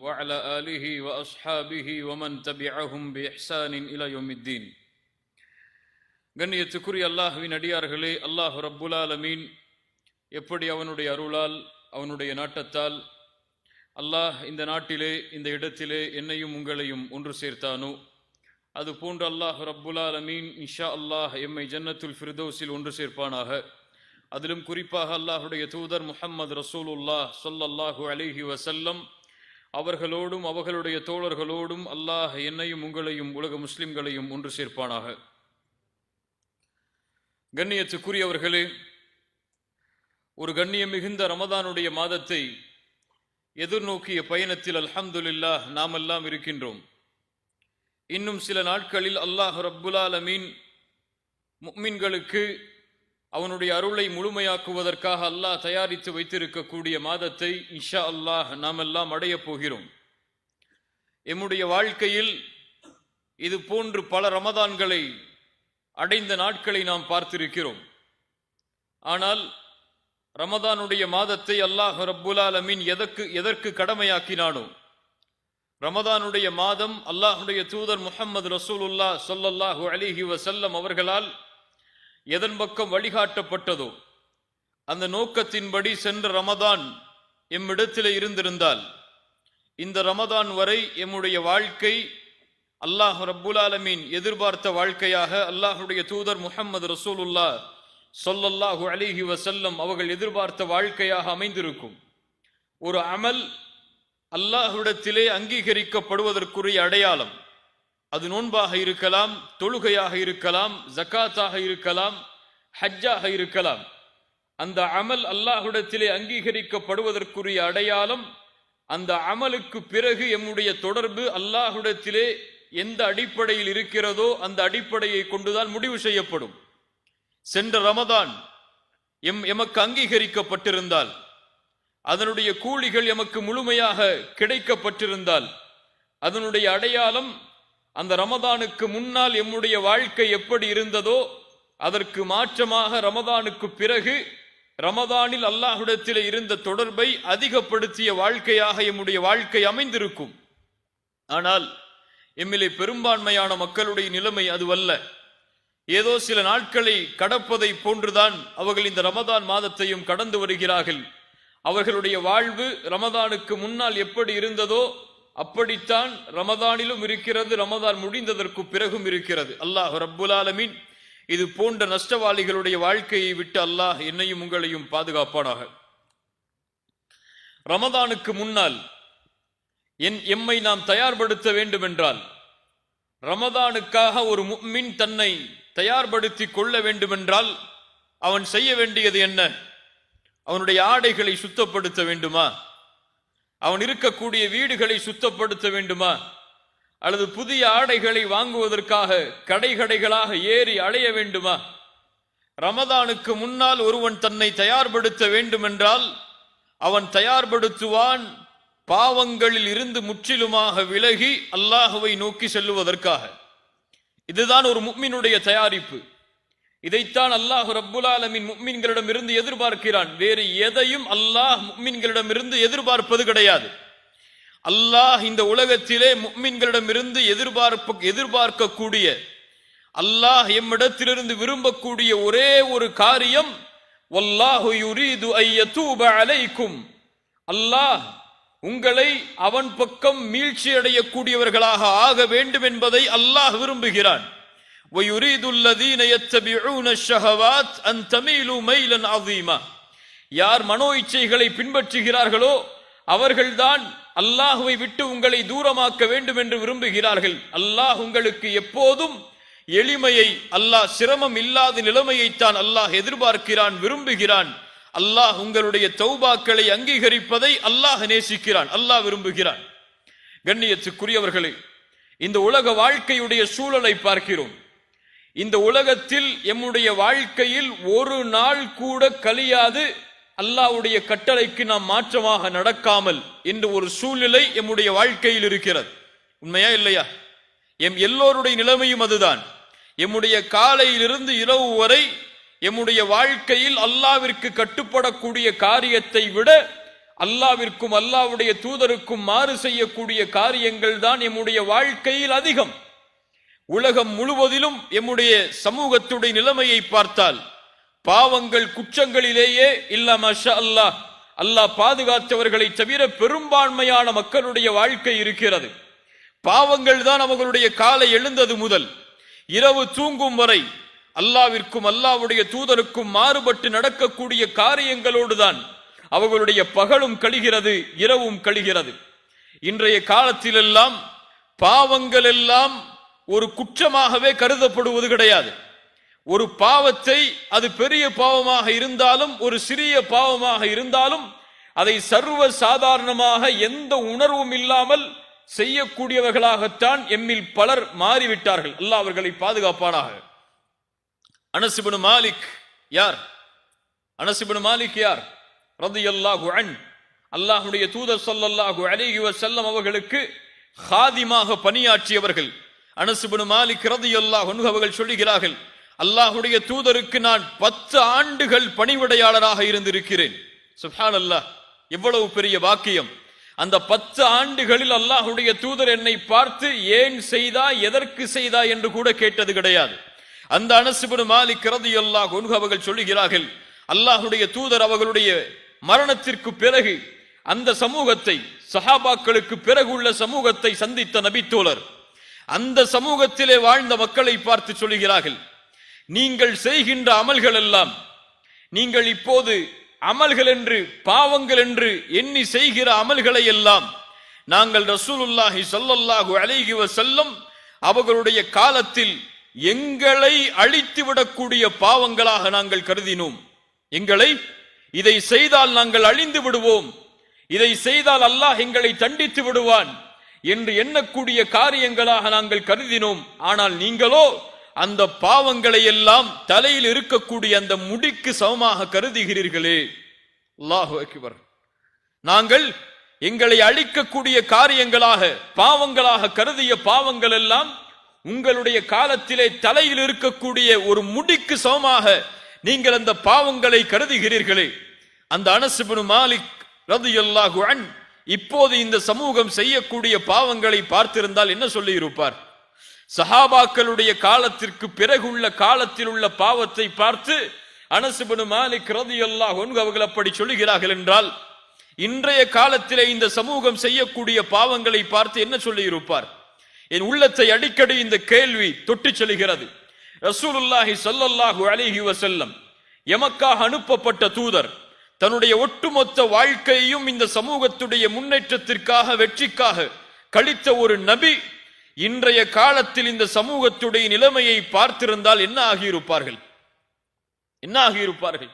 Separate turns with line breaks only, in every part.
وعلى آله وأصحابه ومن تبعهم بإحسان إلى يوم الدين. கண்ணியத்துக்குரிய அல்லாஹ்வின் அடியார்களே, அல்லாஹ் ரப்புல் ஆலமீன் எப்படி அவனுடைய அருளால் அவனுடைய நாட்டத்தால் அல்லாஹ் இந்த நாட்டிலே இந்த இடத்திலே என்னையும் உங்களையும் ஒன்று சேர்த்தானோ, அது போன்று அல்லாஹ் ரப்புல் ஆலமீன் இன்ஷா அல்லாஹ் எம்மை ஜன்னத்துல் ஃபிர்தௌஸில் ஒன்று சேர்ப்பானாக. அதிலும் குறிப்பாக அல்லாஹுடைய தூதர் முஹம்மது ரசூலுல்லாஹ் ஸல்லல்லாஹு அலைஹி வஸல்லம் அவர்களோடும் அவர்களுடைய தோழர்களோடும் அல்லாஹ் என்னையும் உங்களையும் உலக முஸ்லிம்களையும் ஒன்று சேர்ப்பானாக. கண்ணியத்துக்குரியவர்களே, ஒரு கண்ணியம் மிகுந்த ரமதானுடைய மாதத்தை எதிர்நோக்கிய பயணத்தில் அல்ஹம்துலில்லாஹ் நாமெல்லாம் இருக்கின்றோம். இன்னும் சில நாட்களில் அல்லாஹ் ரப்புல் ஆலமீன் முஃமின்களுக்கு அவனுடைய அருளை முழுமையாக்குவதற்காக அல்லாஹ் தயாரித்து வைத்திருக்கக்கூடிய மாதத்தை இன்ஷா அல்லாஹ் நாமெல்லாம் அடையப் போகிறோம். எம்முடைய வாழ்க்கையில் இது போன்று பல ரமதான்களை அடைந்த நாட்களை நாம் பார்த்திருக்கிறோம். ஆனால் ரமதானுடைய மாதத்தை அல்லாஹ் ரப்புல் ஆலமீன் எதற்கு கடமையாக்கினானோ, ரமதானுடைய மாதம் அல்லாஹுடைய தூதர் முஹம்மது ரசூலுல்லாஹ் ஸல்லல்லாஹு அலைஹி வஸல்லம் அவர்களால் எதன் பக்கம் வழிகாட்டப்பட்டதோ அந்த நோக்கத்தின்படி சென்ற ரமதான் எம்மிடத்திலே இருந்திருந்தால் இந்த ரமதான் வரை எம்முடைய வாழ்க்கை அல்லாஹ் ரப்புல் ஆலமீன் எதிர்பார்த்த வாழ்க்கையாக, அல்லாஹுடைய தூதர் முஹம்மது ரசூலுல்லாஹ் ஸல்லல்லாஹு அலைஹி வஸல்லம் அவர்கள் எதிர்பார்த்த வாழ்க்கையாக அமைந்திருக்கும். ஒரு அமல் அல்லாஹ்விடத்திலே அங்கீகரிக்கப்படுவதற்குரிய அடையாளம், அது நோன்பாக இருக்கலாம், தொழுகையாக இருக்கலாம், ஜக்காத்தாக இருக்கலாம், ஹஜ்ஜாக இருக்கலாம். அந்த அமல் அல்லாஹ்விடத்திலே அங்கீகரிக்கப்படுவதற்குரிய அடையாளம், அந்த அமலுக்கு பிறகு எம்முடைய தொடர்பு அல்லாஹ்விடத்திலே எந்த அடிப்படையில் இருக்கிறதோ அந்த அடிப்படையை கொண்டுதான் முடிவு செய்யப்படும். சென்ற ரமதான் எமக்கு அங்கீகரிக்கப்பட்டிருந்தால், அதனுடைய கூலிகள் எமக்கு முழுமையாக கிடைக்கப்பட்டிருந்தால், அதனுடைய அடையாளம் அந்த ரமதானுக்கு முன்னால் எம்முடைய வாழ்க்கை எப்படி இருந்ததோ அதற்கு மாற்றமாக ரமதானுக்கு பிறகு ரமதானில் அல்லாஹ்விடத்தில் இருந்த தொடர்பை அதிகப்படுத்திய வாழ்க்கையாக எம்முடைய வாழ்க்கை அமைந்திருக்கும். ஆனால் எம்மிலே பெரும்பான்மையான மக்களுடைய நிலைமை அதுவல்ல. ஏதோ சில நாட்களை கடப்பதை போன்றுதான் அவர்கள் இந்த ரமதான் மாதத்தையும் கடந்து வருகிறார்கள். அவர்களுடைய வாழ்வு ரமதானுக்கு முன்னால் எப்படி இருந்ததோ அப்படித்தான் ரமதானிலும் இருக்கிறது, ரமதான் முடிந்ததற்கு பிறகும் இருக்கிறது. அல்லாஹ் ரப்புல் ஆலமீன் இது போன்ற நஷ்டவாளிகளுடைய வாழ்க்கையை விட்டு அல்லாஹ் என்னையும் உங்களையும் பாதுகாப்பானாக. ரமதானுக்கு முன்னால் எம்மை நாம் தயார்படுத்த வேண்டும் என்றால், ரமதானுக்காக ஒரு முஃமின் தன்னை தயார்படுத்தி கொள்ள வேண்டுமென்றால் அவன் செய்ய வேண்டியது என்ன? அவனுடைய ஆடைகளை சுத்தப்படுத்த வேண்டுமா? அவன் இருக்கக்கூடிய வீடுகளை சுத்தப்படுத்த வேண்டுமா? அல்லது புதிய ஆடைகளை வாங்குவதற்காக கடைகளாக ஏறி அலைய வேண்டுமா? ரமதானுக்கு முன்னால் ஒருவன் தன்னை தயார்படுத்த வேண்டுமென்றால் அவன் தயார்படுத்துவான் பாவங்களில் இருந்து முற்றிலுமாக விலகி அல்லாஹுவை நோக்கி செல்லுவதற்காக. இதுதான் ஒரு முஃமினுடைய தயாரிப்பு. இதைத்தான் அல்லாஹ் ரப்புல் ஆலமீன் முஃமின்களிடம் இருந்து எதிர்பார்க்கிறான். வேறு எதையும் அல்லாஹ் முஃமின்களிடம் இருந்து எதிர்பார்ப்பது கிடையாது. அல்லாஹ் இந்த உலகத்திலே முஃமின்களிடம் இருந்து எதிர்பார்க்கக்கூடிய, அல்லாஹ் எம்மிடத்திலிருந்து விரும்பக்கூடிய ஒரே ஒரு காரியம், வல்லாஹு யுரீது அய்யதூப அலைக்கும், அல்லாஹ் உங்களை அவன் பக்கம் மீழ்ச்சி அடையக்கூடியவர்களாக ஆக வேண்டும் என்பதை அல்லாஹ் விரும்புகிறான். وَيُرِيدُ الَّذِينَ يَتَّبِعُونَ الشَّهَوَاتِ أَن تَمِيلُوا مَيْلًا عَظِيمًا. யார் மனோ இச்சைகளை பின்பற்றுகிறார்களோ அவர்கள்தான் அல்லாஹுவை விட்டு உங்களை தூரமாக்க வேண்டும் என்று விரும்புகிறார்கள். அல்லாஹ் உங்களுக்கு எப்போதும் எளிமையை, அல்லாஹ் சிரமம் இல்லாத நிலைமையைத்தான் அல்லாஹ் எதிர்பார்க்கிறான், விரும்புகிறான். அல்லாஹ் உங்களுடைய தௌபாக்களை அங்கீகரிப்பதை அல்லாஹ் நேசிக்கிறான், அல்லாஹ் விரும்புகிறான். கண்ணியத்துக்குரியவர்களே, இந்த உலக வாழ்க்கையுடைய சூழலை பார்க்கிறோம். இந்த உலகத்தில் எம்முடைய வாழ்க்கையில் ஒரு நாள் கூட கழியாது அல்லாஹ்வுடைய கட்டளைக்கு நாம் மாற்றமாக நடக்காமல் என்ற ஒரு சூழ்நிலை எம்முடைய வாழ்க்கையில் இருக்கிறது. உண்மையா இல்லையா? எல்லோருடைய நிலைமையும் அதுதான். எம்முடைய காலையிலிருந்து இரவு வரை எம்முடைய வாழ்க்கையில் அல்லாஹ்விற்கு கட்டுப்படக்கூடிய காரியத்தை விட அல்லாவிற்கும் அல்லாஹ்வுடைய தூதருக்கும் மாறு செய்யக்கூடிய காரியங்கள் தான் எம்முடைய வாழ்க்கையில் அதிகம். உலகம் முழுவதிலும் எம்முடைய சமூகத்துடைய நிலைமையை பார்த்தால் பாவங்கள் குற்றங்களிலேயே இல்ல மாஷா அல்லாஹ், அல்லாஹ் பாதுகாத்தவர்களை தவிர பெரும்பான்மையான மக்களுடைய வாழ்க்கை இருக்கிறது. பாவங்கள் தான் அவர்களுடைய காலை எழுந்தது முதல் இரவு தூங்கும் வரை அல்லாவிற்கும் அல்லாஹ்வுடைய தூதருக்கும் மாறுபட்டு நடக்கக்கூடிய காரியங்களோடு தான் அவர்களுடைய பகலும் கழிகிறது, இரவும் கழிகிறது. இன்றைய காலத்திலெல்லாம் பாவங்கள் எல்லாம் ஒரு குற்றமாகவே கருதப்படுவது கிடையாது. ஒரு பாவத்தை, அது பெரிய பாவமாக இருந்தாலும் ஒரு சிறிய பாவமாக இருந்தாலும் அதை சர்வ சாதாரணமாக எந்த உணர்வும் இல்லாமல் செய்யக்கூடியவர்களாகத்தான் எம்மில் பலர் மாறிவிட்டார்கள். அல்லாஹ் அவர்களை பாதுகாப்பானாக. அனஸ் இப்னு மாலிக் யார்? அனஸ் இப்னு மாலிக் யார்? ரலியல்லாஹு அன்ஹு. அல்லாஹ்வுடைய தூதர் ஸல்லல்லாஹு அலைஹி வஸல்லம் அவர்களுக்கு காதிமாக பணியாற்றியவர்கள். அனஸ் இப்னு மாலிக் ரலியல்லாஹு அன்ஹு அவர்கள் சொல்லுகிறார்கள், அல்லாஹ்வுடைய தூதருக்கு நான் 10 ஆண்டுகள் பணிவிடையாளராக இருந்திருக்கிறேன். சுப்ஹானல்லாஹ், எவ்வளவு பெரிய வாக்கியம்! அந்த 10 ஆண்டுகளில் அல்லாஹ்வுடைய தூதர் என்னை பார்த்து ஏன் செய்தா, எதற்கு செய்தா என்று கூட கேட்டது கிடையாது. அந்த அனஸ் இப்னு மாலிக் ரலியல்லாஹு அன்ஹு அவர்கள் சொல்லுகிறார்கள், அல்லாஹ்வுடைய தூதர் அவர்களுடைய மரணத்திற்கு பிறகு அந்த சமூகத்தை, சஹாபாக்களுக்கு பிறகு உள்ள சமூகத்தை சந்தித்த நபித்தோழர் அந்த சமூகத்திலே வாழ்ந்த மக்களை பார்த்து சொல்லுகிறார்கள், நீங்கள் செய்கின்ற அமல்கள் எல்லாம், நீங்கள் இப்போது அமல்கள் என்று பாவங்கள் என்று எண்ணி செய்கிற அமல்களை எல்லாம் நாங்கள் ரசூலுல்லாஹி ஸல்லல்லாஹு அலைஹி வஸல்லம் அவர்களுடைய காலத்தில் எங்களை அழித்து விடக்கூடிய பாவங்களாக நாங்கள் கருதினோம். எங்களை, இதை செய்தால் நாங்கள் அழிந்து விடுவோம், இதை செய்தால் அல்லாஹ் எங்களை தண்டித்து விடுவான் என்று எண்ணக்கூடிய காரியங்களாக நாங்கள் கருதினோம். ஆனால் நீங்களோ அந்த பாவங்களை எல்லாம் தலையில் இருக்கக்கூடிய அந்த முடிக்கு சமமாக கருதுகிறீர்களே. அல்லாஹு அக்பர். நாங்கள் எங்களை அழிக்கக்கூடிய காரியங்களாக, பாவங்களாக கருதிய பாவங்கள் எல்லாம் உங்களுடைய காலத்திலே தலையில் இருக்கக்கூடிய ஒரு முடிக்கு சமமாக நீங்கள் அந்த பாவங்களை கருதுகிறீர்களே. அந்த அனஸ் இப்னு மாலிக் ரலியல்லாஹு அன்ஹு இப்போது இந்த சமூகம் செய்யக்கூடிய பாவங்களை பார்த்திருந்தால் என்ன சொல்லி இருப்பார்? சஹாபாக்களுடைய காலத்திற்கு பிறகுள்ள காலத்தில் உள்ள பாவத்தை பார்த்து அனஸ் இப்னு மாலிக் ரலியல்லாஹு அன்ஹு அவர்கள் அப்படி சொல்லுகிறார்கள் என்றால், இன்றைய காலத்திலே இந்த சமூகம் செய்யக்கூடிய பாவங்களை பார்த்து என்ன சொல்லி இருப்பார்? என் உள்ளத்தை அடிக்கடி இந்த கேள்வி தொட்டு செல்கிறது. ரசூலுல்லாஹி ஸல்லல்லாஹு அலைஹி வஸல்லம் எமக்காக அனுப்பப்பட்ட தூதர் தன்னுடைய ஒட்டுமொத்த வாழ்க்கையையும் இந்த சமூகத்துடைய முன்னேற்றத்திற்காக, வெற்றிக்காக கழித்த ஒரு நபி இன்றைய காலத்தில் இந்த சமூகத்துடைய நிலைமையை பார்த்திருந்தால் என்ன ஆகியிருப்பார்கள்? என்ன ஆகியிருப்பார்கள்?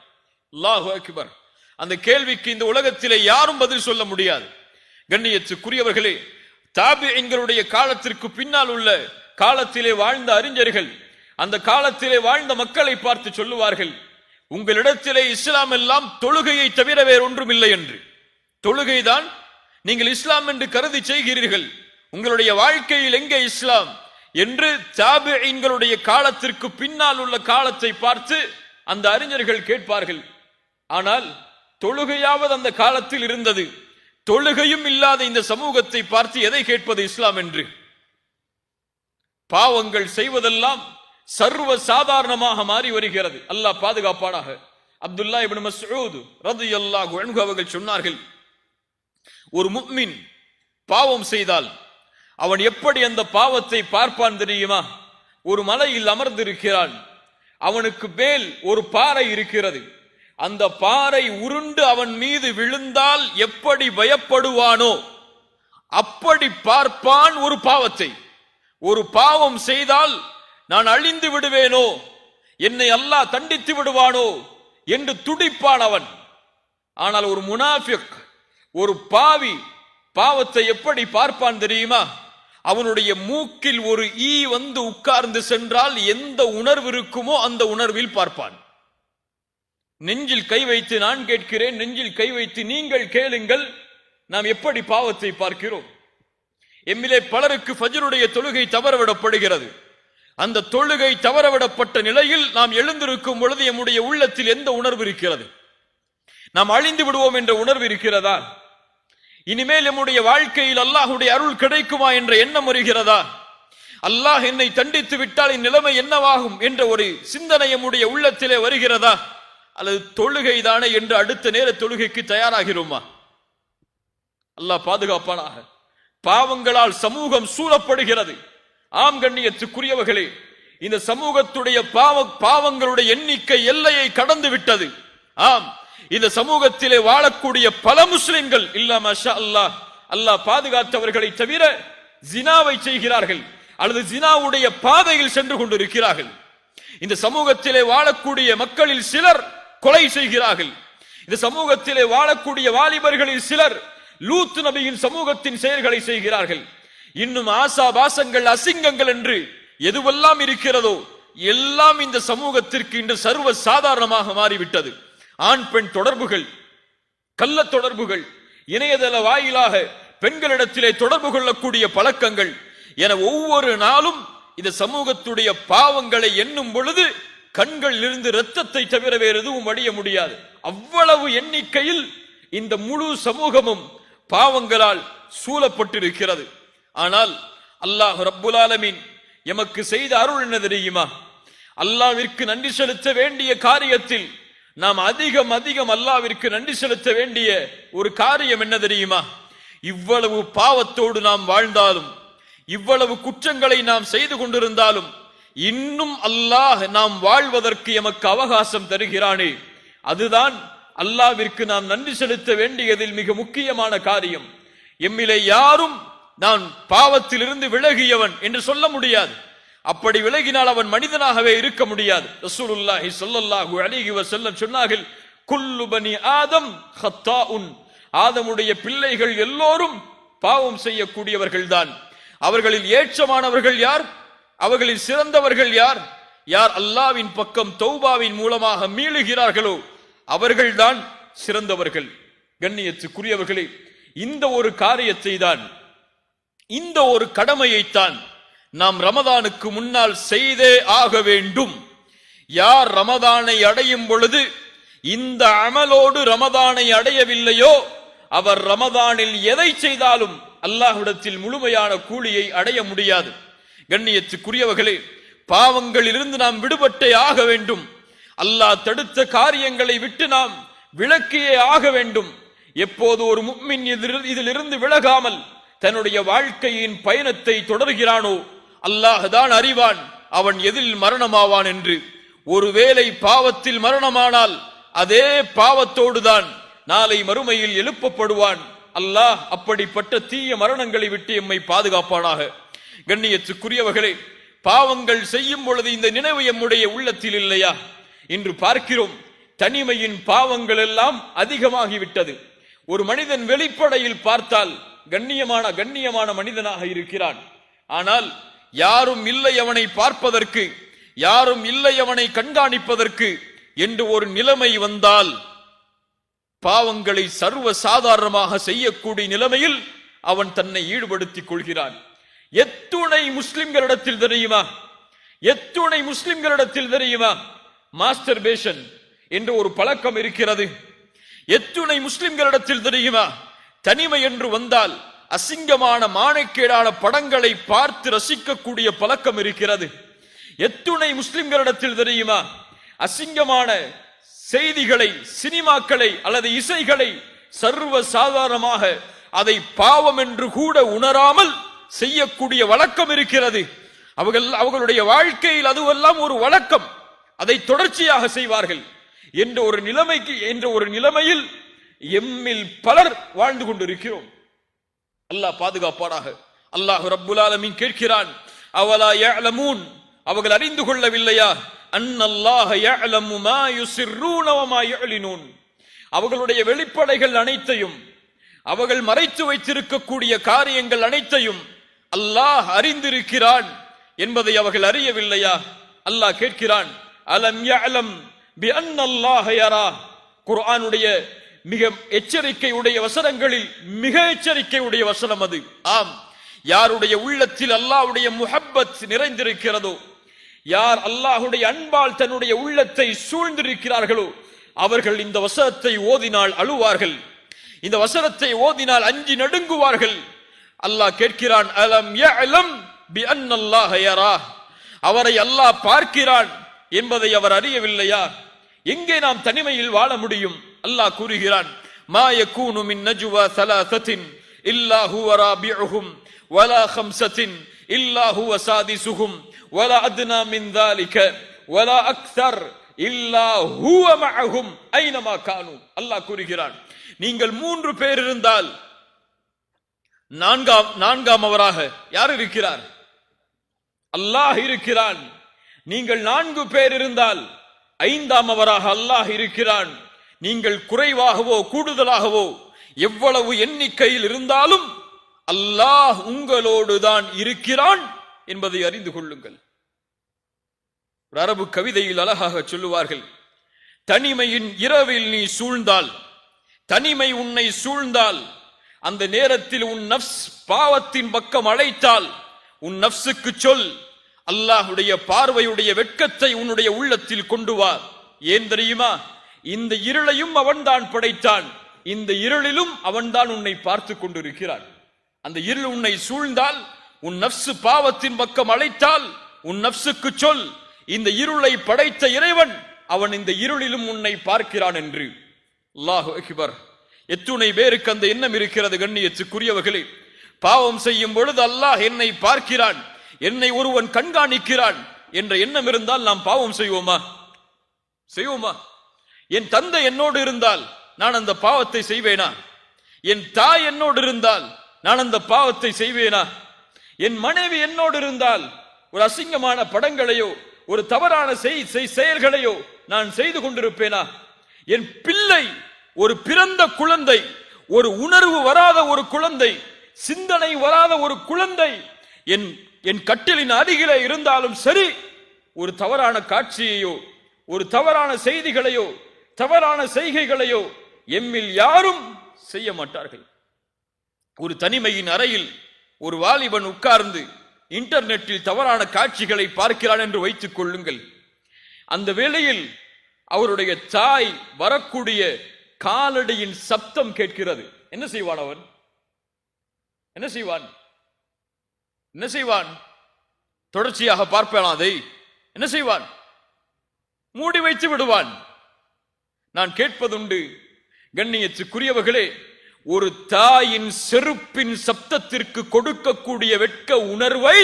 அல்லாஹு அக்பர். அந்த கேள்விக்கு இந்த உலகத்திலே யாரும் பதில் சொல்ல முடியாது. கண்ணியத்துக்குரியவர்களே, தாபிஈன்களுடைய காலத்திற்கு பின்னால் உள்ள காலத்திலே வாழ்ந்த அறிஞர்கள் அந்த காலத்திலே வாழ்ந்த மக்களை பார்த்து சொல்லுவார்கள், உங்களிடத்திலே இஸ்லாம் எல்லாம் தொழுகையை தவிர வேறொன்றும் இல்லை என்று. தொழுகைதான் நீங்கள் இஸ்லாம் என்று கருதி செய்கிறீர்கள், உங்களுடைய வாழ்க்கையில் எங்கே இஸ்லாம் என்று தாபிஈன்களுடைய காலத்திற்கு பின்னால் உள்ள காலத்தை பார்த்து அந்த அறிஞர்கள் கேட்பார்கள். ஆனால் தொழுகையாவது அந்த காலத்தில் இருந்தது, தொழுகையும் இல்லாத இந்த சமூகத்தை பார்த்து எதை கேட்பது இஸ்லாம் என்று? பாவங்கள் செய்வதெல்லாம் சர்வ சாதாரணமாக மாறி வருகிறது. அல்லாஹ் பாதுகாப்பானாக. அப்துல்லா இப்னு மஸ்ஊத் ரலியல்லாஹு அன்ஹு அவர்கள் சொன்னார்கள், ஒரு முஃமின் பாவம் செய்தால் அவன் எப்படி அந்த பாவத்தை பார்ப்பான் தெரியுமா? ஒரு மலையில் அமர்ந்திருக்கிறான், அவனுக்கு மேல் ஒரு பாறை இருக்கிறது, அந்த பாறை உருண்டு அவன் மீது விழுந்தால் எப்படி பயப்படுவானோ அப்படி பார்ப்பான் ஒரு பாவத்தை. ஒரு பாவம் செய்தால் நான் அழிந்து விடுவேனோ, என்னை அல்லாஹ் தண்டித்து விடுவானோ என்று துடிப்பான் அவன். ஆனால் ஒரு முனாஃபிக், ஒரு பாவி பாவத்தை எப்படி பார்ப்பான் தெரியுமா? அவனுடைய மூக்கில் ஒரு ஈ வந்து உட்கார்ந்து சென்றால் எந்த உணர்வு இருக்குமோ அந்த உணர்வில் பார்ப்பான். நெஞ்சில் கை வைத்து நான் கேட்கிறேன், நெஞ்சில் கை வைத்து நீங்கள் கேளுங்கள், நாம் எப்படி பாவத்தை பார்க்கிறோம்? எம்மிலே பலருக்கு ஃபஜ்ருடைய தொழுகை தவறவிடப்படுகிறது. அந்த தொழுகை தவறவிடப்பட்ட நிலையில் நாம் எழுந்திருக்கும் பொழுது எம்முடைய உள்ளத்தில் எந்த உணர்வு இருக்கிறது? நாம் அழிந்து விடுவோம் என்ற உணர்வு இருக்கிறதா? இனிமேல் நம்முடைய வாழ்க்கையில் அல்லாஹுடைய அருள் கிடைக்குமா என்ற எண்ணம் வருகிறதா? அல்லாஹ் என்னை தண்டித்து விட்டால் என் நிலைமை என்னவாகும் என்ற ஒரு சிந்தனை நம்முடைய உள்ளத்திலே வருகிறதா? அல்லது தொழுகை தானே என்று அடுத்த நேர தொழுகைக்கு தயாராகிறோமா? அல்லாஹ் பாதுகாப்பானாக. பாவங்களால் சமூகம் சூழப்படுகிறது. ஆம் கண்ணியத்துக்குரியவர்களே, இந்த சமூகத்துடைய பாவங்களுடைய எண்ணிக்கை எல்லையை கடந்து விட்டது. ஆம், இந்த சமூகத்திலே வாழக்கூடிய பல முஸ்லிம்கள் இல்ல மாஷா அல்லாஹ், அல்லாஹ் பாதுகாத்தவர்களை தவிர ஜினாவை செய்கிறார்கள் அல்லது ஜினாவுடைய பாதையில் சென்று கொண்டிருக்கிறார்கள். இந்த சமூகத்திலே வாழக்கூடிய மக்களில் சிலர் கொலை செய்கிறார்கள். இந்த சமூகத்திலே வாழக்கூடிய வாலிபர்களில் சிலர் லூத் நபியின் சமூகத்தின் செயல்களை செய்கிறார்கள். இன்னும் ஆசாபாசங்கள், அசிங்கங்கள் என்று எதுவெல்லாம் இருக்கிறதோ எல்லாம் இந்த சமூகத்திற்கு இன்று சர்வ சாதாரணமாக மாறிவிட்டது. ஆண் பெண் தொடர்புகள், கள்ள தொடர்புகள், இணையதள வாயிலாக பெண்களிடத்திலே தொடர்பு கொள்ளக்கூடிய பழக்கங்கள் என ஒவ்வொரு நாளும் இந்த சமூகத்துடைய பாவங்களை எண்ணும் பொழுது கண்களில் இருந்து இரத்தத்தை தவிர வேறு எதுவும் வடிய முடியாது. அவ்வளவு எண்ணிக்கையில் இந்த முழு சமூகமும் பாவங்களால் சூழப்பட்டிருக்கிறது. ஆனால் அல்லாஹ் ரப்புல் ஆலமீன் எமக்கு செய்த அருள் என்ன தெரியுமா? அல்லாஹ்விற்கு நன்றி செலுத்த வேண்டிய காரியத்தில் நாம் அதிகம் அல்லாஹ்விற்கு நன்றி செலுத்த வேண்டிய ஒரு காரியம் என்ன தெரியுமா? இவ்வளவு பாவத்தோடு நாம் வாழ்ந்தாலும், இவ்வளவு குற்றங்களை நாம் செய்து கொண்டிருந்தாலும் இன்னும் அல்லாஹ் நாம் வாழ்வதற்கு எமக்கு அவகாசம் தருகிறானே, அதுதான் அல்லாஹ்விற்கு நாம் நன்றி செலுத்த வேண்டியதில் மிக முக்கியமான காரியம். எம்மிலே யாரும் நான் பாவத்திலிருந்து விலகியவன் என்று சொல்ல முடியாது. அப்படி விலகினால் அவன் மனிதனாகவே இருக்க முடியாது. ரசூலுல்லாஹி ஸல்லல்லாஹு அலைஹி வஸல்லம் சொன்னார்கள், குல்லு பனி ஆதம் ஹத்தாஉன், ஆதமுடைய பிள்ளைகள் எல்லோரும் பாவம் செய்யக்கூடியவர்கள் தான். அவர்களில் ஏற்றமானவர்கள் யார்? அவர்களில் சிறந்தவர்கள் யார்? யார் அல்லாஹ்வின் பக்கம் தௌபாவின் மூலமாக மீளுகிறார்களோ அவர்கள்தான் சிறந்தவர்கள். கண்ணியத்துக்குரியவர்களே, இந்த ஒரு காரியத்தை தான், இந்த ஒரு கடமையைத்தான் நாம் ரமதானுக்கு முன்னால் செய்தே ஆக வேண்டும். யார் ரமதானை அடையும் பொழுது இந்த அமலோடு ரமதானை அடையவில்லையோ அவர் ரமதானில் எதை செய்தாலும் அல்லாஹ்விடத்தில் முழுமையான கூலியை அடைய முடியாது. கண்ணியத்துக்குரியவர்களே, பாவங்களிலிருந்து நாம் விடுபட்டே ஆக வேண்டும். அல்லாஹ் தடுத்த காரியங்களை விட்டு நாம் விலக்கியே ஆக வேண்டும். எப்போது ஒரு முஃமின் இதிலிருந்து விலகாமல் தன்னுடைய வாழ்க்கையின் பயணத்தை தொடர்கிறானோ அல்லாஹ் தான் அறிவான் அவன் எதில் மரணமாவான் என்று. ஒருவேளை பாவத்தில் மரணமானால் அதே பாவத்தோடுதான் நாளை மறுமையில் எழுப்பப்படுவான். அல்லாஹ் அப்படிப்பட்ட தீய மரணங்களை விட்டு எம்மை பாதுகாப்பானாக. கண்ணியத்துக்குரியவர்களே, பாவங்கள் செய்யும் பொழுது இந்த நினைவு எம்முடைய உள்ளத்தில் இல்லையா? இன்று பார்க்கிறோம், தனிமையின் பாவங்கள் எல்லாம் அதிகமாகிவிட்டது. ஒரு மனிதன் வெளிப்படையில் பார்த்தால் கண்ணியமான மனிதனாக இருக்கிறான். ஆனால் யாரும் இல்லை அவனை பார்ப்பதற்கு, யாரும் இல்லை அவனை கண்காணிப்பதற்கு என்று ஒரு நிலைமை வந்தால் பாவங்களை சர்வ சாதாரணமாக செய்யக்கூடிய நிலைமையில் அவன் தன்னை ஈடுபடுத்திக் கொள்கிறான். எத்துணை முஸ்லிம்களிடத்தில் தெரியுமா, எத்துணை முஸ்லிம்களிடத்தில் தெரியுமா மாஸ்டர்பேஷன் என்று ஒரு பழக்கம் இருக்கிறது. எத்துணை முஸ்லிம்களிடத்தில் தெரியுமா தனிமை என்று வந்தால் அசிங்கமான மானக்கேடான படங்களை பார்த்து ரசிக்கக்கூடிய பழக்கம் இருக்கிறது. எத்துணை முஸ்லிம்களிடத்தில் தெரியுமா அசிங்கமான செய்திகளை, சினிமாக்களை அல்லது இசைகளை சர்வ சாதாரணமாக அதை பாவம் என்று கூட உணராமல் செய்யக்கூடிய வழக்கம் இருக்கிறது. அவர்களுடைய வாழ்க்கையில் அதுவெல்லாம் ஒரு வழக்கம், அதை தொடர்ச்சியாக செய்வார்கள் என்ற ஒரு நிலைமையில் எம்மில் பலர் வாழ்ந்து கொண்டிருக்கிறோம். அல்லாஹ் பாதுகாப்பாராக. அல்லாஹ் ரப்புல் ஆலமீன் கேட்கிறான், அவலா யஅலமூன், அவர்கள் அறிந்து கொள்ளவில்லையா? அன்னல்லாஹ யஅலமு மா யுஸிர்ரூன வ மா யுஅலினூன், அவர்களுடைய வெளிப்படைகள் அனைத்தையும், அவர்கள் மறைத்து வைத்திருக்கக்கூடிய காரியங்கள் அனைத்தையும் அல்லாஹ் அறிந்திருக்கிறான் என்பதை அவர்கள் அறியவில்லையா? அல்லாஹ் கேட்கிறான், அலம் யஅலம் பி அன்னல்லாஹ யரா. குர்ஆனுடைய மிக எச்சரிக்கை உடைய வசனங்களில் மிக எச்சரிக்கை உடைய வசனம் அது. ஆம், யாருடைய உள்ளத்தில் அல்லாஹ்வுடைய முஹப்பத் நிறைந்திருக்கிறதோ, யார் அல்லாஹ்வுடைய அன்பால் தன்னுடைய உள்ளத்தை சூழ்ந்திருக்கிறார்களோ, அவர்கள் இந்த வசனத்தை ஓதினால் அழுவார்கள், இந்த வசனத்தை ஓதினால் அஞ்சி நடுங்குவார்கள். அல்லாஹ் கேட்கிறான், அலம் யஅலம் பி அன்னல்லாஹ யரா, அவரை அல்லாஹ் பார்க்கிறான் என்பதை அவர் அறியவில்லையா? எங்கே நாம் தனிமையில் வாழ முடியும்? அல்லாஹ் கூறுகிறான், மா யகூனு மின் நஜ்வா ஸலாஸத்தின் இல்லா ஹுவ ராபிஉஹும் வலா ஹம்ஸத்தின் இல்லா ஹுவ சாதிஸுஹும் வலா அத்னா மின் ذلك வலா அக்ஸர் இல்லா ஹுவ மஅஹும் ஐனமா கானு. அல்லாஹ் கூறுகிறான், நீங்கள் 3 பேர் இருந்தால் நான்காமவராக யார் இருக்கிறார்? அல்லாஹ் இருக்கிறான். நீங்கள் 4 பேர் இருந்தால் 5ஆமவராக அல்லாஹ் இருக்கிறான். நீங்கள் குறைவாகவோ கூடுதலாகவோ எவ்வளவு எண்ணிக்கையில் இருந்தாலும் அல்லாஹ் உங்களோடு தான் இருக்கிறான் என்பதை அறிந்து கொள்ளுங்கள். ஒரு அரபு கவிதையில் அழகாக சொல்லுவார்கள், தனிமையின் இரவில் நீ சூழ்ந்தால், தனிமை உன்னை சூழ்ந்தால், அந்த நேரத்தில் உன் நஃப்ஸ் பாவத்தின் பக்கம் அழைத்தால், உன் நஃப்ஸுக்கு சொல், அல்லாஹ்வுடைய பார்வையுடைய வெட்கத்தை உன்னுடைய உள்ளத்தில் கொண்டு வா. ஏன் தெரியுமா? இந்த இருளையும் அவன்தான் படைத்தான், இந்த இருளிலும் அவன்தான் உன்னை பார்த்து கொண்டிருக்கிறான். அந்த இருள் உன்னை சூழ்ந்தால், உன் நஃப்ஸ் பாவத்தின் பக்கம் அழைத்தால், உன் நஃப்ஸுக்கு சொல், இந்த இருளை படைத்த இறைவன் அவன் இந்த இருளிலும் உன்னை பார்க்கிறான் என்று. அல்லாஹு அக்பர். எத்துணை பேருக்கு அந்த எண்ணம் இருக்கிறது கண்ணியத்துக்குரியவர்களே? பாவம் செய்யும் பொழுது அல்லாஹ் என்னை பார்க்கிறான், என்னை ஒருவன் கண்காணிக்கிறான் என்ற எண்ணம் இருந்தால் நாம் பாவம் செய்வோமா? செய்வோமா? என் தந்தை என்னோடு இருந்தால் நான் அந்த பாவத்தை செய்வேனா? என் தாய் என்னோடு இருந்தால் நான் அந்த பாவத்தை செய்வேனா? என் மனைவி என்னோடு இருந்தால் ஒரு அசிங்கமான படங்களையோ ஒரு தவறான செயல்களையோ நான் செய்து கொண்டிருப்பேனா? என் பிள்ளை, ஒரு பிறந்த குழந்தை, ஒரு உணர்வு வராத ஒரு குழந்தை, சிந்தனை வராத ஒரு குழந்தை என் கட்டிலின் அருகிலே இருந்தாலும் சரி, ஒரு தவறான காட்சியையோ ஒரு தவறான செய்திகளையோ தவறான செய்கைகளையோ எம்மில் யாரும் செய்ய மாட்டார்கள். ஒரு தனிமையின் அறையில் ஒரு வாலிபன் உட்கார்ந்து இன்டர்நெட்டில் தவறான காட்சிகளை பார்க்கிறான் என்று வைத்துக் கொள்ளுங்கள். அந்த வேளையில் அவருடைய தாய் வரக்கூடிய காலடியின் சப்தம் கேட்கிறது. என்ன செய்வான் அவன்? என்ன செய்வான்? என்ன செய்வான்? தொடர்ச்சியாக பார்ப்பான் அதை. என்ன செய்வான்? மூடி வைத்து விடுவான். நான் கேட்பதுண்டு கண்ணியத்துக்குரியவர்களே, ஒரு தாயின் செருப்பின் சப்தத்திற்கு கொடுக்கக்கூடிய வெட்க உணர்வை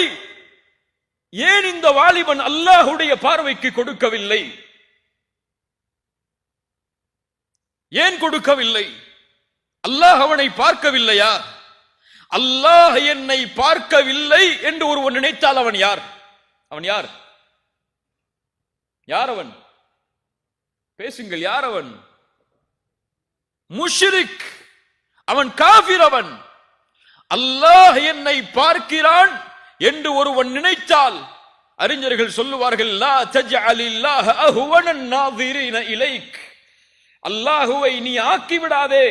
ஏன் இந்த வாலிபன் அல்லாஹ்வுடைய பார்வைக்கு கொடுக்கவில்லை? ஏன் கொடுக்கவில்லை? அல்லாஹ் அவனை பார்க்கவில்லையா? அல்லாஹ் என்னை பார்க்கவில்லை என்று ஒருவன் நினைத்தால் அவன் யார்? அவன் யார்? யார் அவன்? பேசுங்கள். யார் அவன்? முஷ்ரிக். அவன் காஃபிர். அவன் அல்லாஹ் என்னை பார்க்கிறான் என்று ஒருவன் நினைத்தால் அறிஞர்கள் சொல்லுவார்கள், லா தஜ்அலில்லாஹ அஹ்வனன் நாஸிரீன இலைக், அல்லாஹ்வை நீ ஆக்கிவிடாதே.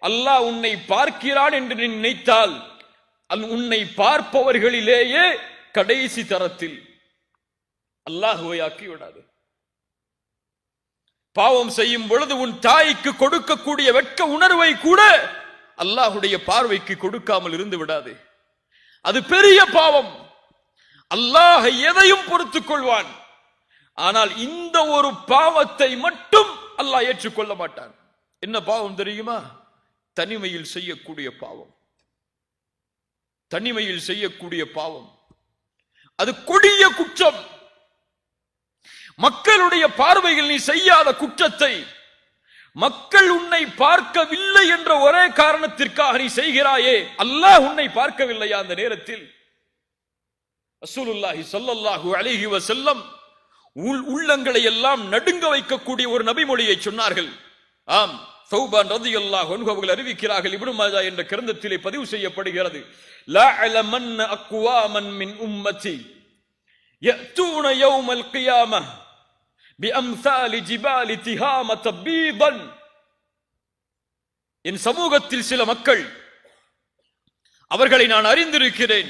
அல்லாஹ் உன்னை பார்க்கிறான் என்று நீ நினைத்தால் உன்னை பார்ப்பவர்களிலேயே கடைசி தரத்தில் அல்லாஹ்வை ஆக்கிவிடாதே. பாவம் செய்யும் பொழுது உன் தாய்க்கு கொடுக்கக்கூடிய வெட்க உணர்வை கூட அல்லாஹ்வுடைய பார்வைக்கு கொடுக்காமல் இருந்து விடாதே. அது பெரிய பாவம். அல்லாஹ் எதையும் பொறுத்துக் கொள்வான். ஆனால் இந்த ஒரு பாவத்தை மட்டும் அல்லாஹ் ஏற்றுக்கொள்ள மாட்டான். என்ன பாவம் தெரியுமா? தனிமையில் செய்யக்கூடிய பாவம். தனிமையில் செய்யக்கூடிய பாவம் அது கொடிய குற்றம். மக்களுடைய பார்வையில் நீ செய்யாத குற்றத்தை மக்கள் உன்னை பார்க்கவில்லை என்ற ஒரே காரணத்திற்காக நீ செய்கிறாயே, அல்லாஹ் உன்னை பார்க்கவில்லையா? அந்த நேரத்தில் ரசூலுல்லாஹி ஸல்லல்லாஹு அலைஹி வஸல்லம் உள்ளங்களை எல்லாம் நடுங்க வைக்கக்கூடிய ஒரு நபிமொழியை சொன்னார்கள். ஆம், சௌபான் ரலியல்லாஹு அன்ஹு அவர்கள் அறிவிக்கிறார்கள். இப்னு மாஜா என்ற கிரந்தத்திலே பதிவு செய்யப்படுகிறது. லா அலமன் அக்வாமன் மின் உம்மதி யஅதூன யௌமல் கியாமஹ் பிஅம்சாலி ஜிபாலி திஹாமத பீதன். என் சமூகத்தில் சில மக்கள், அவர்களை நான் அறிந்திருக்கிறேன்,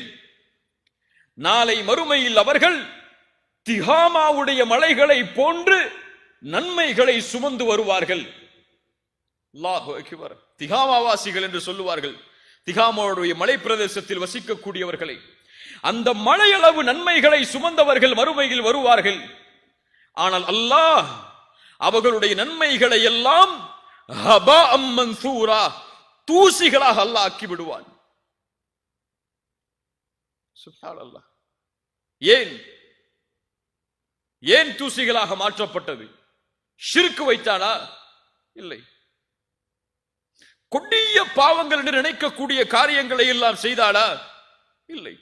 நாளை மறுமையில் அவர்கள் திஹாமாவுடைய மலைகளை போன்று நன்மைகளை சுமந்து வருவார்கள். அல்லாஹு அக்பர். திகாமாவாசிகள் என்று சொல்லுவார்கள். திகாமாவுடைய மலை பிரதேசத்தில் வசிக்கக்கூடியவர்களை, அந்த மலையளவு நன்மைகளை சுமந்தவர்கள் மறுமையில் வருவார்கள். ஆனால் அல்லாஹ் அவர்களுடைய நன்மைகளை எல்லாம் ஹபாஅம் மன்சூரா, தூசிகளாக அல்லாஹ் ஆக்கி விடுவான். சுப்ஹானல்லாஹ். ஏன் தூசிகளாக மாற்றப்பட்டது? ஷிர்க் வைத்தானா? இல்லை. கொடிய பாவங்கள் என்று நினைக்கக்கூடிய காரியங்களை எல்லாம் செய்தானா? இல்லை.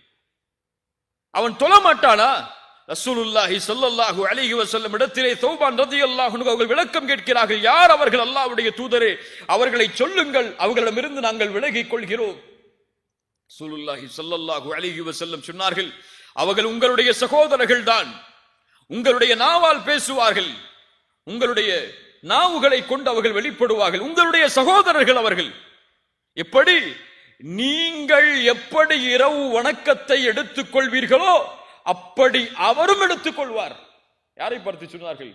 அவன் தொழமாட்டானா? ரசூலுல்லாஹி ஸல்லல்லாஹு அலைஹி வஸல்லம் இடத்திலே தௌபான் ரலியல்லாஹு அன்ஹு அவர்கள் விளக்கம் கேட்கிறார்கள். யார் அவர்கள்? அல்லாஹ்வுடைய தூதரே, அவர்களை சொல்லுங்கள், அவர்களிடமிருந்து நாங்கள் விலகிக் கொள்கிறோம். ரசூலுல்லாஹி ஸல்லல்லாஹு அலைஹி வஸல்லம் சொன்னார்கள், அவர்கள் உங்களுடைய சகோதரர்கள் தான். உங்களுடைய நாவால் பேசுவார்கள், உங்களுடைய நாவுகளை கொண்டு அவர்கள் வெளிப்படுவார்கள். உங்களுடைய சகோதரர்கள் அவர்கள். எப்படி? நீங்கள் எப்படி இரவு வணக்கத்தை எடுத்துக் கொள்வீர்களோ அப்படி அவரும் எடுத்துக் கொள்வார். யாரை பார்த்து சொன்னார்கள்?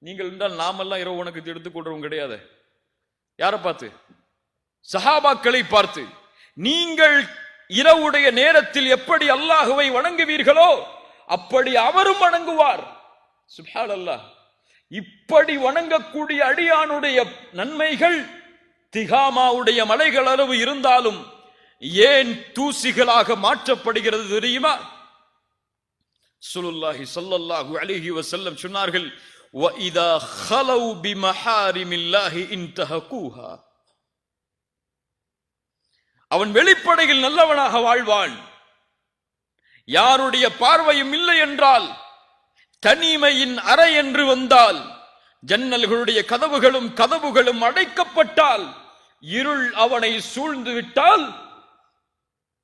நீங்கள் என்றால் நாமெல்லாம் இரவு வணக்கத்தை எடுத்துக்கொள்றவங்க கிடையாது. யாரை பார்த்து? சஹாபாக்களை பார்த்து. நீங்கள் இரவுடைய நேரத்தில் எப்படி அல்லாஹுவை வணங்குவீர்களோ அப்படி அவரும் வணங்குவார். சுப்ஹானல்லாஹ். இப்படி வணங்கக்கூடிய அடியானுடைய நன்மைகள் திகாமாவுடைய மலைகள் அளவு இருந்தாலும் ஏன் தூசிகளாக மாற்றப்படுகிறது தெரியுமா? ரசூலுல்லாஹி ஸல்லல்லாஹு அலைஹி வஸல்லம் சொன்னார்கள், வஇதா خلوا بمحارم الله انتهكوها. அவன் வெளிப்படையில் நல்லவனாக வாழ்வான். யாருடைய பார்வையும் இல்லை என்றால், தனிமையின் அறை என்று வந்தால், ஜன்னல்களுடைய கதவுகளும் அடைக்கப்பட்டால், இருள் அவனை சூழ்ந்து விட்டால்,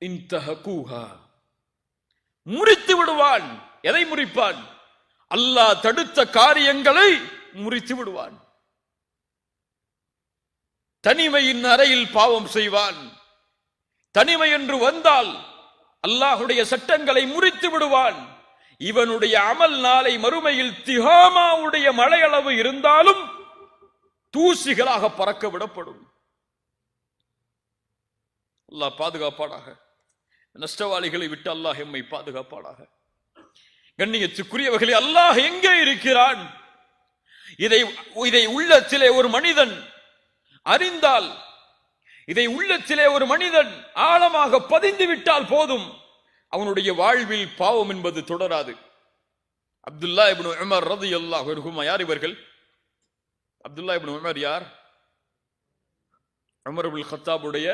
இன்தஹகூஹா, முறித்து விடுவான். எதை முறிப்பான்? அல்லாஹ் தடுத்த காரியங்களை முறித்து விடுவான். தனிமையின் அறையில் பாவம் செய்வான். தனிமை என்று வந்தால் அல்லாஹுடைய சட்டங்களை முறித்து விடுவான். இவனுடைய அமல் நாளை மறுமையில் திகாமாவுடைய மலையளவு இருந்தாலும் தூசிகளாக பறக்க விடப்படும். அல்லாஹ் பாதுகாப்பானாக. நஷ்டவாளிகளை விட்டு அல்லாஹ் எம்மை பாதுகாப்பானாக. கண்ணியத்துக்குரியவர்களே, அல்லாஹ் எங்கே இருக்கிறான்? இதை உள்ளத்திலே ஒரு மனிதன் அறிந்தால், இதை உள்ளத்திலே ஒரு மனிதன் ஆழமாக பதிந்து விட்டால் போதும், அவனுடைய வாழ்வில் பாவம் என்பது தொடராது. அப்துல்லா இப்னு உமர் ரலியல்லாஹு அன்ஹுமா. யார் இவர்கள்? அப்துல்லா இப்னு உமர் யார்? உமர் இப்னுல் கத்தாபுடைய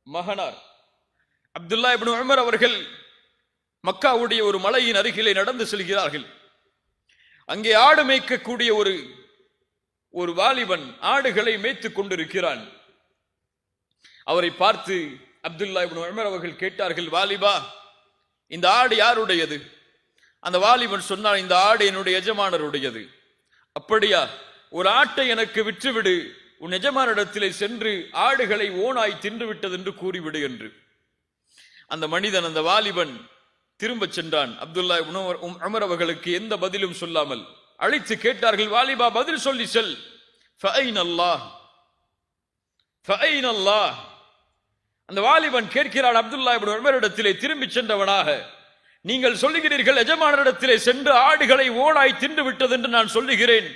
மகனார். அப்துல்லா இப்னு உமர் அவர்கள் மக்காவுடைய ஒரு மலையின் அருகிலே நடந்து செல்கிறார்கள். அங்கே ஆடு மேய்க்கக்கூடிய ஒரு வாலிபன் ஆடுகளை மேய்த்துக் கொண்டிருக்கிறான். அவரை பார்த்து அப்துல்லா இப்னு உமர் அவர்கள் கேட்டார்கள், வாலிபா, இந்த ஆடு யாருடையது? அந்த வாலிபன் சொன்னான், இந்த ஆடு என்னுடைய எஜமானருடையது. அப்படியா? ஒரு ஆட்டை எனக்கு விற்றுவிடு, உன் எஜமானிடத்திலே சென்று ஆடுகளை ஓனாய் தின்று விட்டது என்று கூறிவிடு என்று. அந்த மனிதன், அந்த வாலிபன் திரும்ப சென்றான். அப்துல்லா இப்னு உமர் அவர்களுக்கு எந்த பதிலும் சொல்லாமல் அழைத்து கேட்டார்கள், வாலிபா, பதில் சொல்லி செல். ஃபஐன அல்லாஹ், ஃபஐன அல்லாஹ். அந்த வாலிபன் கேட்கிறான் அப்துல்லா இப்னு உமரிடத்திலே திரும்பி சென்றவனாக, நீங்கள் சொல்லுகிறீர்கள் எஜமானரிடத்திலே சென்று ஆடுகளை ஓனாய் தின்று விட்டது என்று நான் சொல்லுகிறேன்.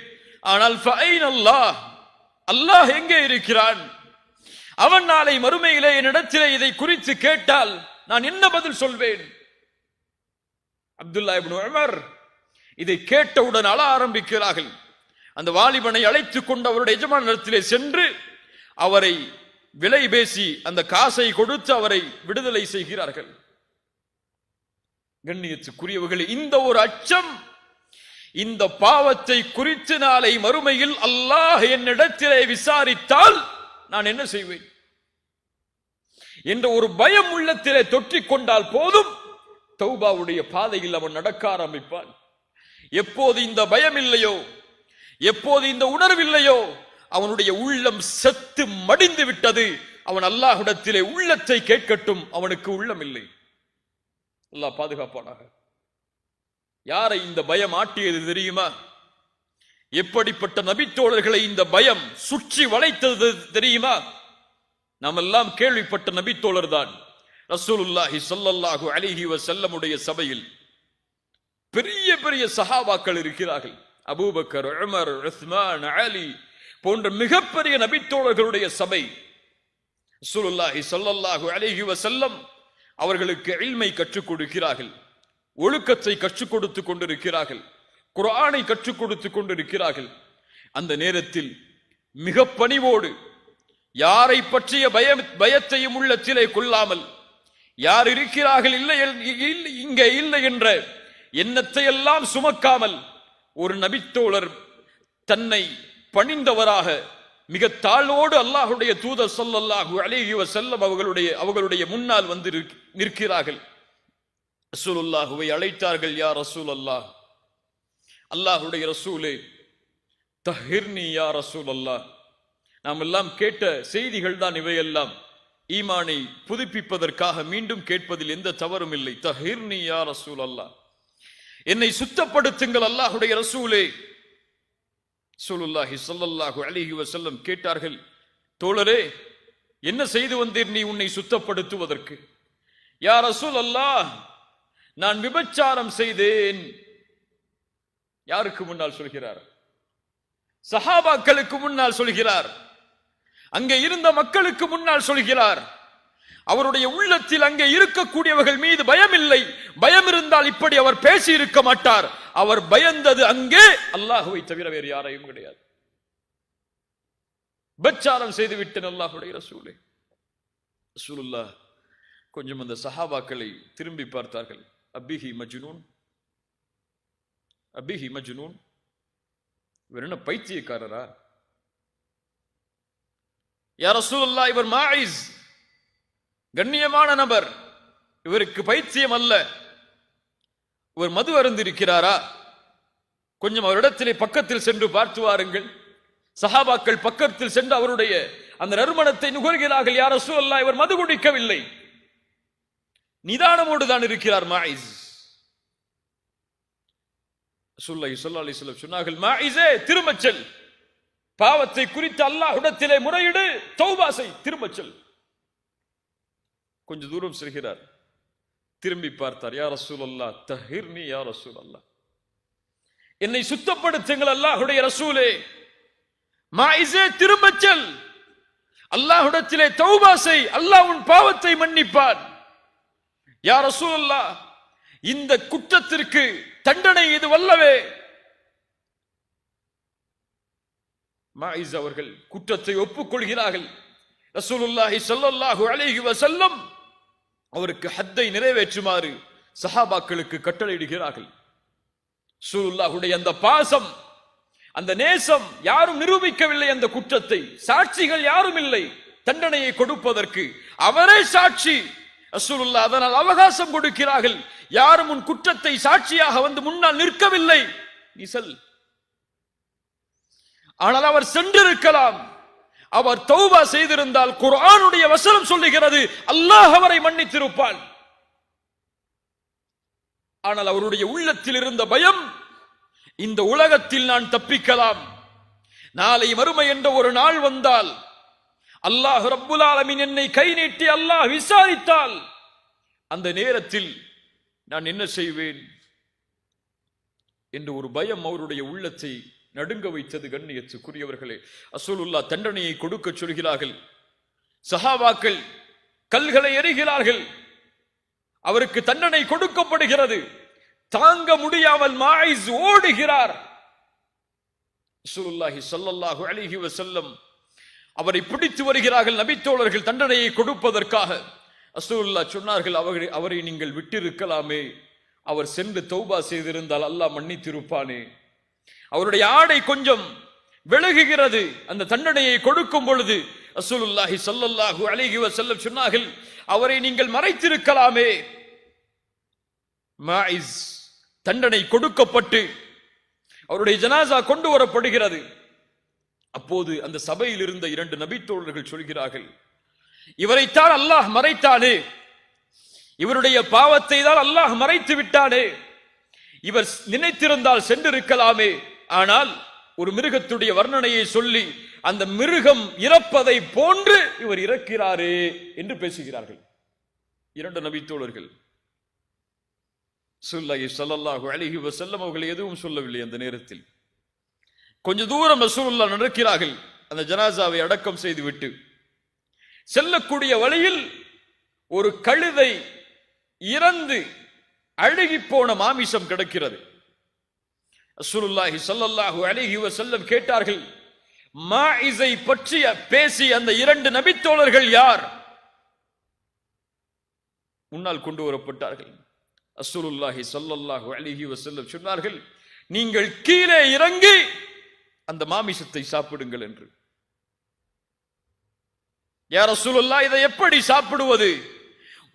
ஆனால் ஃபஐன அல்லாஹ், அல்லாஹ் எங்கே இருக்கிறான்? அவன் நாளை மறுமையிலே என்னிடத்திலே இதை குறித்து கேட்டால் நான் என்ன பதில் சொல்வேன்? அப்துல்லா இப்னு உமர் இதை கேட்டவுடன் அழ ஆரம்பிக்கிறார்கள். அந்த வாலிபனை அழைத்துக் கொண்டு அவருடைய எஜமானரிடத்திலே சென்று அவரை விலை பேசி அந்த காசை கொடுத்து அவரை விடுதலை செய்கிறார்கள். கண்ணியத்துக்குரியவர்களே, இந்த ஒரு அச்சம், இந்த பாவத்தை குறித்து நாளை மறுமையில் அல்லாஹ் என்னிடத்திலே விசாரித்தால் நான் என்ன செய்வேன் என்ற ஒரு பயம் உள்ளத்திலே தொற்றிக் கொண்டால் போதும், தௌபாவுடைய பாதையில் அவன் நடக்க ஆரம்பிப்பான். எப்போது இந்த பயம் இல்லையோ, எப்போது இந்த உணர்வில்லையோ, அவனுடைய உள்ளம் செத்து மடிந்து விட்டது. அவன் அல்லாஹ்விடத்திலே உள்ளத்தை கேட்கட்டும், அவனுக்கு உள்ளம் இல்லை. அல்லாஹ் பாதுகாப்பானாக. யாரை இந்த பயம் ஆட்டியது தெரியுமா? எப்படிப்பட்ட நபித்தோழர்களை இந்த பயம் சுற்றி வளைத்தது தெரியுமா? நாம் எல்லாம் கேள்விப்பட்ட நபித்தோழர் தான் ரசூலுல்லாஹி ஸல்லல்லாஹு அலைஹி வஸல்லமுடைய சபையில் பெரிய பெரிய சஹாபாக்கள் இருக்கிறார்கள். அபூபக்கர், உமர், உஸ்மான், அலி போன்ற மிகப்பெரிய நபித்தோழர்களுடைய சபை. ரசூலுல்லாஹி ஸல்லல்லாஹு அலைஹி வஸல்லம் அவர்களுக்கு இல்மை கற்றுக் கொடுக்கிறார்கள், ஒழுக்கத்தை கற்றுக் கொடுத்து கொண்டிருக்கிறார்கள், குர்ஆனை கற்றுக் கொடுத்து கொண்டிருக்கிறார்கள். அந்த நேரத்தில் மிக பணிவோடு யாரை பற்றிய பயத்தையும் உள்ளத்திலே கொள்ளாமல், யார் இருக்கிறார்கள் இங்கே இல்லை என்ற எண்ணத்தை எல்லாம் சுமக்காமல், ஒரு நபித்தோழர் தன்னை பணிந்தவராக மிக தாழ்வோடு அல்லாஹ்வுடைய தூதர் ஸல்லல்லாஹு அலைஹி வஸல்லம் அவர்களுடைய முன்னால் வந்து நிற்கிறார்கள். ரசூலுல்லாஹுவை அழைத்தார்கள். யா ரசூலல்லாஹ், அல்லாஹ்வுடைய ரசூலே, தஹிர்னி யா ரசூலல்லாஹ். நாம் எல்லாம் கேட்ட செய்திகள் தான் இவையெல்லாம். ஈமானை புதுப்பிப்பதற்காக மீண்டும் கேட்பதில் எந்த தவறும் இல்லை. தஹிர்னி யா ரசூலல்லாஹ், என்னை சுத்தப்படுத்துங்கள் அல்லாஹ்வுடைய ரசூலே. ரசூலுல்லாஹி ஸல்லல்லாஹு அலைஹி வஸல்லம் கேட்டார்கள், தோழரே, என்ன செய்து வந்தீர் நீ உன்னை சுத்தப்படுத்துவதற்கு? யா ரசூலல்லாஹ், நான் விபச்சாரம் செய்தேன். யாருக்கு முன்னால் சொல்கிறார்? சஹாபாக்களுக்கு முன்னால் சொல்கிறார். அங்கே இருந்த மக்களுக்கு முன்னால் சொல்கிறார். அவருடைய உள்ளத்தில் அங்கே இருக்கக்கூடியவர்கள் மீது பயம் இல்லை. பயம் இருந்தால் இப்படி அவர் பேசி இருக்க மாட்டார். அவர் பயந்தது அங்கே அல்லாஹ்வை தவிர வேறு யாரையும் கிடையாது. விபச்சாரம் செய்து விட்டேன் அல்லாஹ்வுடைய ரசூலே. ரசூலுல்லாஹ் கொஞ்சம் அந்த சஹாபாக்களை திரும்பி பார்த்தார்கள். அபிஹி மஜ்னூன், அபிஹி மஜ்னூன், இவர் என்ன பைத்தியக்காரரா? யா ரசூலுல்லாஹ், இவர் மாயிஸ், கண்ணியமான நபர், இவருக்கு பைத்தியம் அல்ல. இவர் மது அருந்திருக்கிறாரா? கொஞ்சம் அவரிடத்திலே பக்கத்தில் சென்று பார்த்து வாருங்கள். சஹாபாக்கள் பக்கத்தில் சென்று அவருடைய அந்த நறுமணத்தை நுகர்கிறார்கள். யா ரசூலுல்லாஹ், இவர் மது குடிக்கவில்லை, நிதானமோடு தான் இருக்கிறார் மாயிஸ். ரசூலுல்லாஹி ஸல்லல்லாஹு அலைஹி வஸல்லம் சொன்னார்கள், மாயிஸே, திரும்பச் செல், பாவத்தை குறித்து அல்லாஹ்விடத்திலே முறையிடு, தௌபா செய், திரும்பச் செல். கொஞ்ச தூரம் செல்கிறார், திரும்பி பார்த்தார். யா ரசூலல்லாஹ், தஹிர்னி யா ரசூலல்லாஹ், என்னை சுத்தப்படுத்துங்கள் அல்லாஹ்வுடைய ரசூலே. மாயிஸே, திரும்பச் செல், அல்லாஹ்விடத்திலே தௌபா செய், அல்லாஹ் உன் பாவத்தை மன்னிப்பான். யா ரசூலல்லாஹ், இந்த குற்றத்திற்கு தண்டனை இது வல்லவே. மாயிஸ் அவர்கள் குற்றத்தை ஒப்புக்கொள்கிறார்கள். ரசூலுல்லாஹி ஸல்லல்லாஹு அலைஹி வஸல்லம் அவருக்கு ஹத்தை நிறைவேற்றுமாறு சஹாபாக்களுக்கு கட்டளையிடுகிறார்கள். ரசூலுல்லாஹுடைய அந்த பாசம், அந்த நேசம் யாரும் நிரூபிக்கவில்லை. அந்த குற்றத்தை சாட்சிகள் யாரும் இல்லை தண்டனையை கொடுப்பதற்கு, அவரே சாட்சி. ரசூலுல்லாஹ் அதனால் அவகாசம் கொடுக்கிறார்கள். யாரும் உன் குற்றத்தை சாட்சியாக வந்து முன்னால் நிற்கவில்லை, நீ செல். ஆனால் அவர் சென்றிருக்கலாம். அவர் தௌபா செய்திருந்தால் குர்ஆனுடைய வசனம் சொல்லுகிறது, அல்லாஹ் அவரை மன்னித்திருப்பான். ஆனால் அவருடைய உள்ளத்தில் இருந்த பயம், இந்த உலகத்தில் நான் தப்பிக்கலாம், நாளை மறுமை என்ற ஒரு நாள் வந்தால், அல்லாஹ் ரப்புல் ஆலமீன் என்னை கை நீட்டி அல்லாஹ் விசாரித்தால், அந்த நேரத்தில் நான் என்ன செய்வேன் என்று ஒரு பயம் அவருடைய உள்ளத்தை நடுங்க வைத்தது. கண்ணியத்துக்குரியவர்களே, ரசூலுல்லாஹ் தண்டனையை கொடுக்க சொல்கிறார்கள். சஹாபாக்கள் கல்களை எறிகிறார்கள். அவருக்கு தண்டனை கொடுக்கப்படுகிறது. தாங்க முடியாமல் மாயிஸ் ஓடுகிறார். ரசூலுல்லாஹி ஸல்லல்லாஹு அலைஹி வஸல்லம் அவரை பிடித்து வருகிறார்கள் நபித்தோழர்கள் தண்டனையை கொடுப்பதற்காக. ரசூலுல்லாஹ் சொன்னார்கள், அவரை நீங்கள் விட்டிருக்கலாமே, அவர் சென்று தௌபா செய்திருந்தால் அல்லாஹ் மன்னித்திருப்பானே. அவருடைய ஆடை கொஞ்சம் விலகுகிறது. அந்த தண்டனையை கொடுக்கும் பொழுது ரசூலுல்லாஹி ஸல்லல்லாஹு அலைஹி வஸல்லம் சொன்னார்கள், அவரை நீங்கள் மறைத்திருக்கலாமே. மாயிஸ் தண்டனை கொடுக்கப்பட்டு அவருடைய ஜனாசா கொண்டு வரப்படுகிறது. அப்போது அந்த சபையில் இருந்த 2 நபித்தோழர்கள் சொல்கிறார்கள், இவரைத்தான் அல்லாஹ் மறைத்தானே, இவருடைய பாவத்தை தான் அல்லாஹ் மறைத்து விட்டானே, இவர் நினைத்திருந்தால் சென்றிருக்கலாமே. ஆனால் ஒரு மிருகத்துடைய வர்ணனையை சொல்லி அந்த மிருகம் இறப்பதை போன்று இவர் இறக்கிறாரே என்று பேசுகிறார்கள் இரண்டு நபித்தோழர்கள். ஸல்லல்லாஹு அலைஹி வஸல்லம் அவர்கள் எதுவும் சொல்லவில்லை. அந்த நேரத்தில் கொஞ்ச தூரம் ரசூலுல்லாஹ் நடக்கிறார்கள். அந்த ஜனாசாவை அடக்கம் செய்துவிட்டு செல்லக்கூடிய வழியில் ஒரு கழுதை இறந்து அழுகி போன மாமிசம் கிடக்கிறது. ரசூலுல்லாஹி ஸல்லல்லாஹு அலைஹி வஸல்லம் கேட்டார்கள், மாஇஸை பற்றி பேசி அந்த இரண்டு நபித்தோழர்கள் யார்? முன்னால் கொண்டு வரப்பட்டார்கள். ரசூலுல்லாஹி ஸல்லல்லாஹு அலைஹி வஸல்லம் சொன்னார்கள், நீங்கள் கீழே இறங்கி அந்த மாமிசத்தை சாப்பிடுங்கள் என்று. யா ரசூலுல்லாஹ், இதை எப்படி சாப்பிடுவது?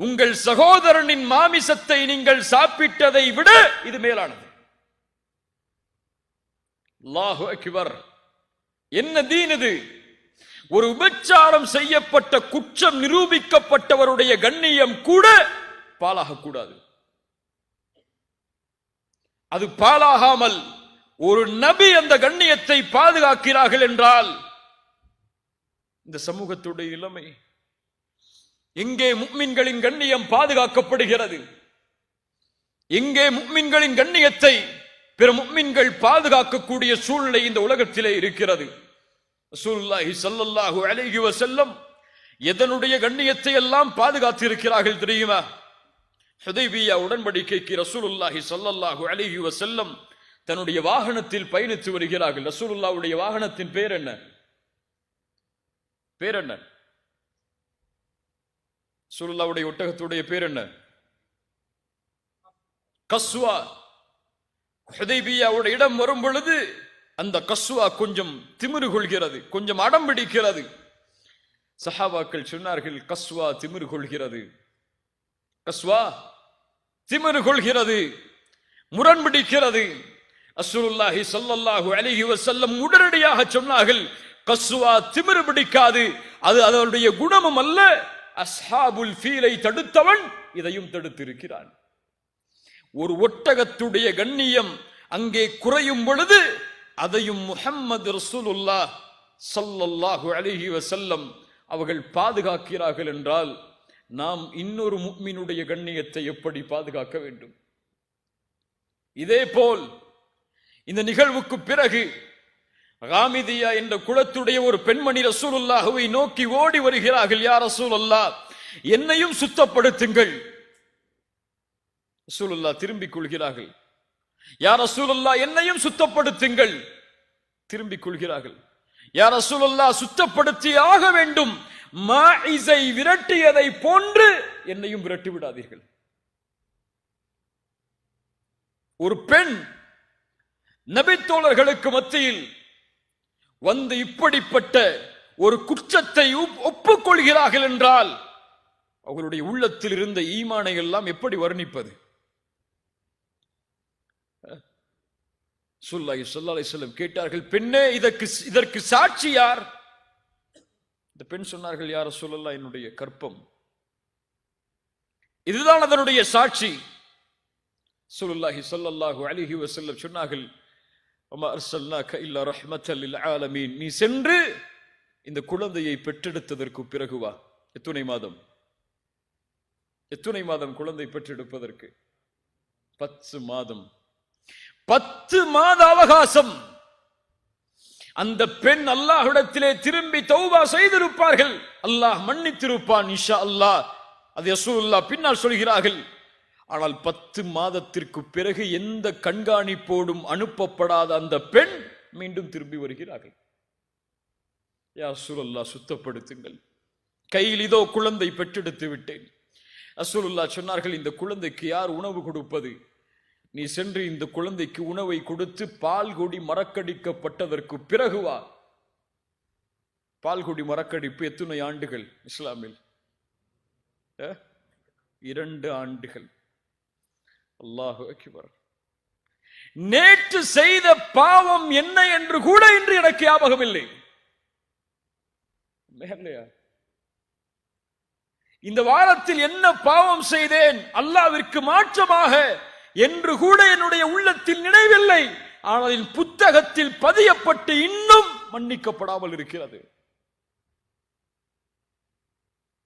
உங்கள் சகோதரனின் மாமிசத்தை நீங்கள் சாப்பிட்டதை விட இது மேலானது. அல்லாஹு அக்பர். என்ன தீன் இது? ஒரு விபச்சாரம் செய்யப்பட்ட குற்றம் நிரூபிக்கப்பட்டவருடைய கண்ணியம் கூட பாலாக கூடாது. அது பாலாகாமல் ஒரு நபி அந்த கண்ணியத்தை பாதுகாக்கிறார்கள் என்றால் இந்த சமூகத்துடைய நிலைமை எங்கே முஃமின்களின் கண்ணியம் பாதுகாக்கப்படுகிறது? எங்கே முஃமின்களின் கண்ணியத்தை பிற முஃமின்கள் பாதுகாக்கக்கூடிய சூழ்நிலை இந்த உலகத்திலே இருக்கிறது? ரசூலுல்லாஹி ஸல்லல்லாஹு அலைஹி வஸல்லம் எதனுடைய கண்ணியத்தை எல்லாம் பாதுகாத்து இருக்கிறார்கள் தெரியுமா? ஹுதைபியா உடன்படிக்கைக்கு ரசூலுல்லாஹி ஸல்லல்லாஹு அலைஹி வஸல்லம் தன்னுடைய வாகனத்தில் பயணித்து வருகிறார்கள். ரசூலுல்லாஹ்வுடைய வாகனத்தின் பேர் என்ன? பேர் என்ன? ரசூலுல்லாஹ்வுடைய ஒட்டகத்துடைய பேர் என்ன? கஸ்வா. ஹுதைபியாவுடைய இடம் வரும் பொழுது அந்த கஸ்வா கொஞ்சம் திமிரு கொள்கிறது, கொஞ்சம் அடம் பிடிக்கிறது. சஹாபாக்கள் சொன்னார்கள், கஸ்வா திமிரு கொள்கிறது, கஸ்வா திமிரு கொள்கிறது, முரண்பிடிக்கிறது. ரசூலுல்லாஹி ஸல்லல்லாஹு அலைஹி வஸல்லம் உடனடியாக சொன்னார்கள், கஸ்வா திமிரு பிடிக்காது, அது அதனுடைய குணமும் அல்ல. அஸ்ஹாபுல் ஃபீலை தடுத்தவன் இதையும் தடுத்திருக்கிறான். ஒரு ஒட்டகத்துடைய கண்ணியம் அங்கே குறையும் பொழுது அதையும் முஹம்மது ரசூலுல்லாஹ் ஸல்லல்லாஹு அலைஹி வஸல்லம் அவர்கள் பாதுகாக்கிறார்கள் என்றால் நாம் இன்னொரு முஃமினுடைய கண்ணியத்தை எப்படி பாதுகாக்க வேண்டும்? இதே போல் இந்த நிகழ்வுக்கு பிறகு காமிதியா என்ற குலத்துடைய ஒரு பெண்மணி ரசூலுல்லாஹ்வை நோக்கி ஓடி வருகிறார்கள். யா ரசூலல்லாஹ், என்னையும் சுத்தப்படுத்துங்கள். ரசூலுல்லாஹ் திரும்பிக் கொள்கிறார்கள். யா ரசூலுல்லாஹ், என்னையும் சுத்தப்படுத்துங்கள். திரும்பிக் கொள்கிறார்கள். யா ரசூலுல்லாஹ், சுத்தப்படுத்தி ஆக வேண்டும். மாஇஸை விரட்டியதை போன்று என்னையும் விரட்டி விடாதீர்கள். ஒரு பெண் நபித்தோழர்களுக்கு மத்தியில் வந்து இப்படிப்பட்ட ஒரு குற்றத்தை ஒப்புக்கொள்கிறார்கள் என்றால் அவர்களுடைய உள்ளத்தில் இருந்த ஈமானை எல்லாம் எப்படி வர்ணிப்பது? ஸல்லல்லாஹு அலைஹி வஸல்லம் கேட்டார்கள், பெண்ணே, இதற்கு சாட்சி யார்? இந்த பெண் சொன்னார்கள், யா ரசூலல்லாஹ், என்னுடைய கற்பம், இதுதான் அதனுடைய சாட்சி. ஸல்லல்லாஹு அலைஹி வஸல்லம் சொன்னார்கள், வமா அர்ஸல்னாக இல்லா ரஹ்மத்தல் லில் ஆலமீன். நீ சென்று இந்த குழந்தையை பெற்றெடுத்ததற்கு பிறகு வா. எத்துணை மாதம்? எத்துணை மாதம் குழந்தை பெற்றெடுப்பதற்கு? 10 மாதம். 10 மாத அவகாசம். அந்த பெண் அல்லாஹ்விடத்திலே திரும்பி தௌபா செய்திருப்பார்கள், அல்லாஹ் மன்னித்திருப்பான் இன்ஷா அல்லாஹ். அது ரசூலுல்லாஹ் பின்னால் சொல்கிறார்கள். ஆனால் 10 மாதத்திற்கு பிறகு எந்த கண்காணிப்போடும் அனுப்பப்படாத அந்த பெண் மீண்டும் திரும்பி வருகிறார்கள். யா ரசூலுல்லாஹ், சுத்தப்படுத்துங்கள், கையில் இதோ குழந்தை பெற்றெடுத்து விட்டேன். ரசூலுல்லாஹ் சொன்னார்கள், இந்த குழந்தைக்கு யார் உணவு கொடுப்பது? நீ சென்று இந்த குழந்தைக்கு உணவை கொடுத்து பால்குடி மறக்கடிக்கப்பட்டதற்கு பிறகு வா. பால்குடி மறக்கடிப்பு எத்தனை ஆண்டுகள் இஸ்லாமில்? 2 ஆண்டுகள். அல்லாஹு அக்பர். நேற்று செய்த பாவம் என்ன என்று கூட இன்று எனக்கு ஞாபகம் இல்லை. இந்த வாரத்தில் என்ன பாவம் செய்தேன் அல்லாஹ்விற்கு மாற்றமாக என்று கூட என்னுடைய உள்ளத்தில் நினைவில்லை.
ஆனால் புத்தகத்தில் பதியப்பட்டு இன்னும் மன்னிக்கப்படாமல் இருக்கிறது.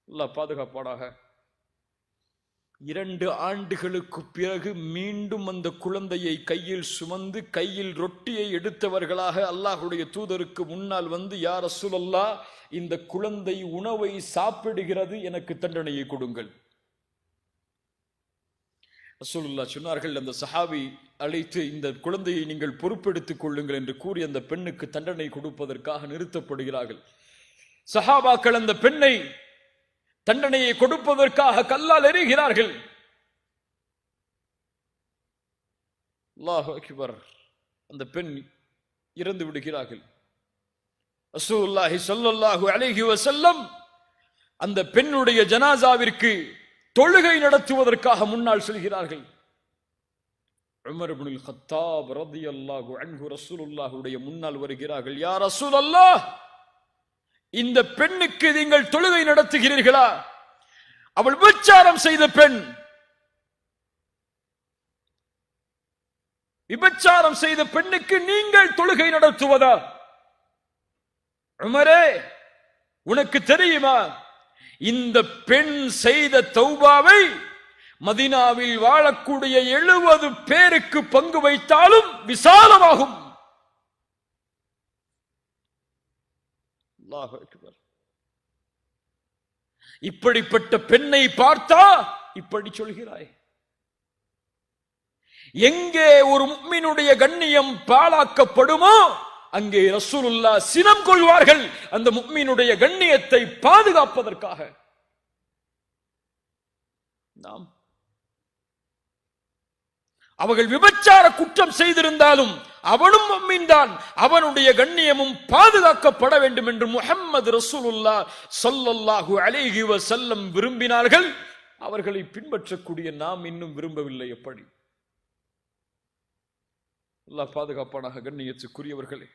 அல்லாஹ் பாதுகாப்பானாக. 2 ஆண்டுகளுக்கு பிறகு மீண்டும் அந்த குழந்தையை கையில் சுமந்து கையில் ரொட்டியை எடுத்தவர்களாக அல்லாஹ்வுடைய தூதருக்கு முன்னால் வந்து, யா ரசூலல்லாஹ், இந்த குழந்தை உணவை சாப்பிடுகிறது, எனக்கு தண்டனையை கொடுங்கள். ரசூலுல்லாஹ் சொன்னார்கள், அந்த சஹாபி அழைத்து, இந்த குழந்தையை நீங்கள் பொறுப்பெடுத்துக் கொள்ளுங்கள் என்று கூறி அந்த பெண்ணுக்கு தண்டனை கொடுப்பதற்காக நிறுத்தப்படுகிறார்கள். சஹாபாக்கள் அந்த பெண்ணை தண்டனையை கொடுப்பதற்காக கல்லால் எறிகிறார்கள். அல்லாஹு அக்பர். அந்த பெண் இறந்து விடுகிறார்கள். ரசூலுல்லாஹி ஸல்லல்லாஹு அலைஹி வஸல்லம் அந்த பெண்ணுடைய ஜனாசாவிற்கு தொழுகை நடத்துவதற்காக முன்னால் செல்கிறார்கள். உமர் இப்னுல் கத்தாப் ரலியல்லாஹு அன்ஹு ரசூலுல்லாஹுடைய முன்னால் வருகிறார்கள். யா ரசூலல்லாஹ், இந்த பெண்ணுக்கு நீங்கள் தொழுகை நடத்துகிறீர்களா? அவள் விபச்சாரம் செய்த பெண். விபச்சாரம் செய்த பெண்ணுக்கு நீங்கள் தொழுகை நடத்துவதா? உமரே, உனக்கு தெரியுமா, இந்த பெண் செய்த தௌபாவை மதீனாவில் வாழக்கூடிய 70 பேருக்கு பங்கு வைத்தாலும் விசாலமாகும். அல்லாஹு அக்பர். இப்படிப்பட்ட பெண்ணை பார்த்தா இப்படி சொல்கிறாய்? எங்கே ஒரு முஃமினுடைய கண்ணியம் பாழாக்கப்படுமோ அங்கே ரசூலுல்லாஹ் சினம் கொள்வார்கள், அந்த முஃமினுடைய கண்ணியத்தை பாதுகாப்பதற்காக. நாம் அவர்கள் விபச்சார குற்றம் செய்திருந்தாலும் அவனும் முஃமின் தான், அவனுடைய கண்ணியமும் பாதுகாக்கப்பட வேண்டும் என்று முஹம்மது ரசூலுல்லாஹ் ஸல்லல்லாஹு அலைஹி வஸல்லம் விரும்பினார்கள். அவர்களை பின்பற்றக்கூடிய நாம் இன்னும் விரும்பவில்லை. எப்படி? அல்லாஹ் பாதுகாப்பானாக. கண்ணியத்துக்குரியவர்களே,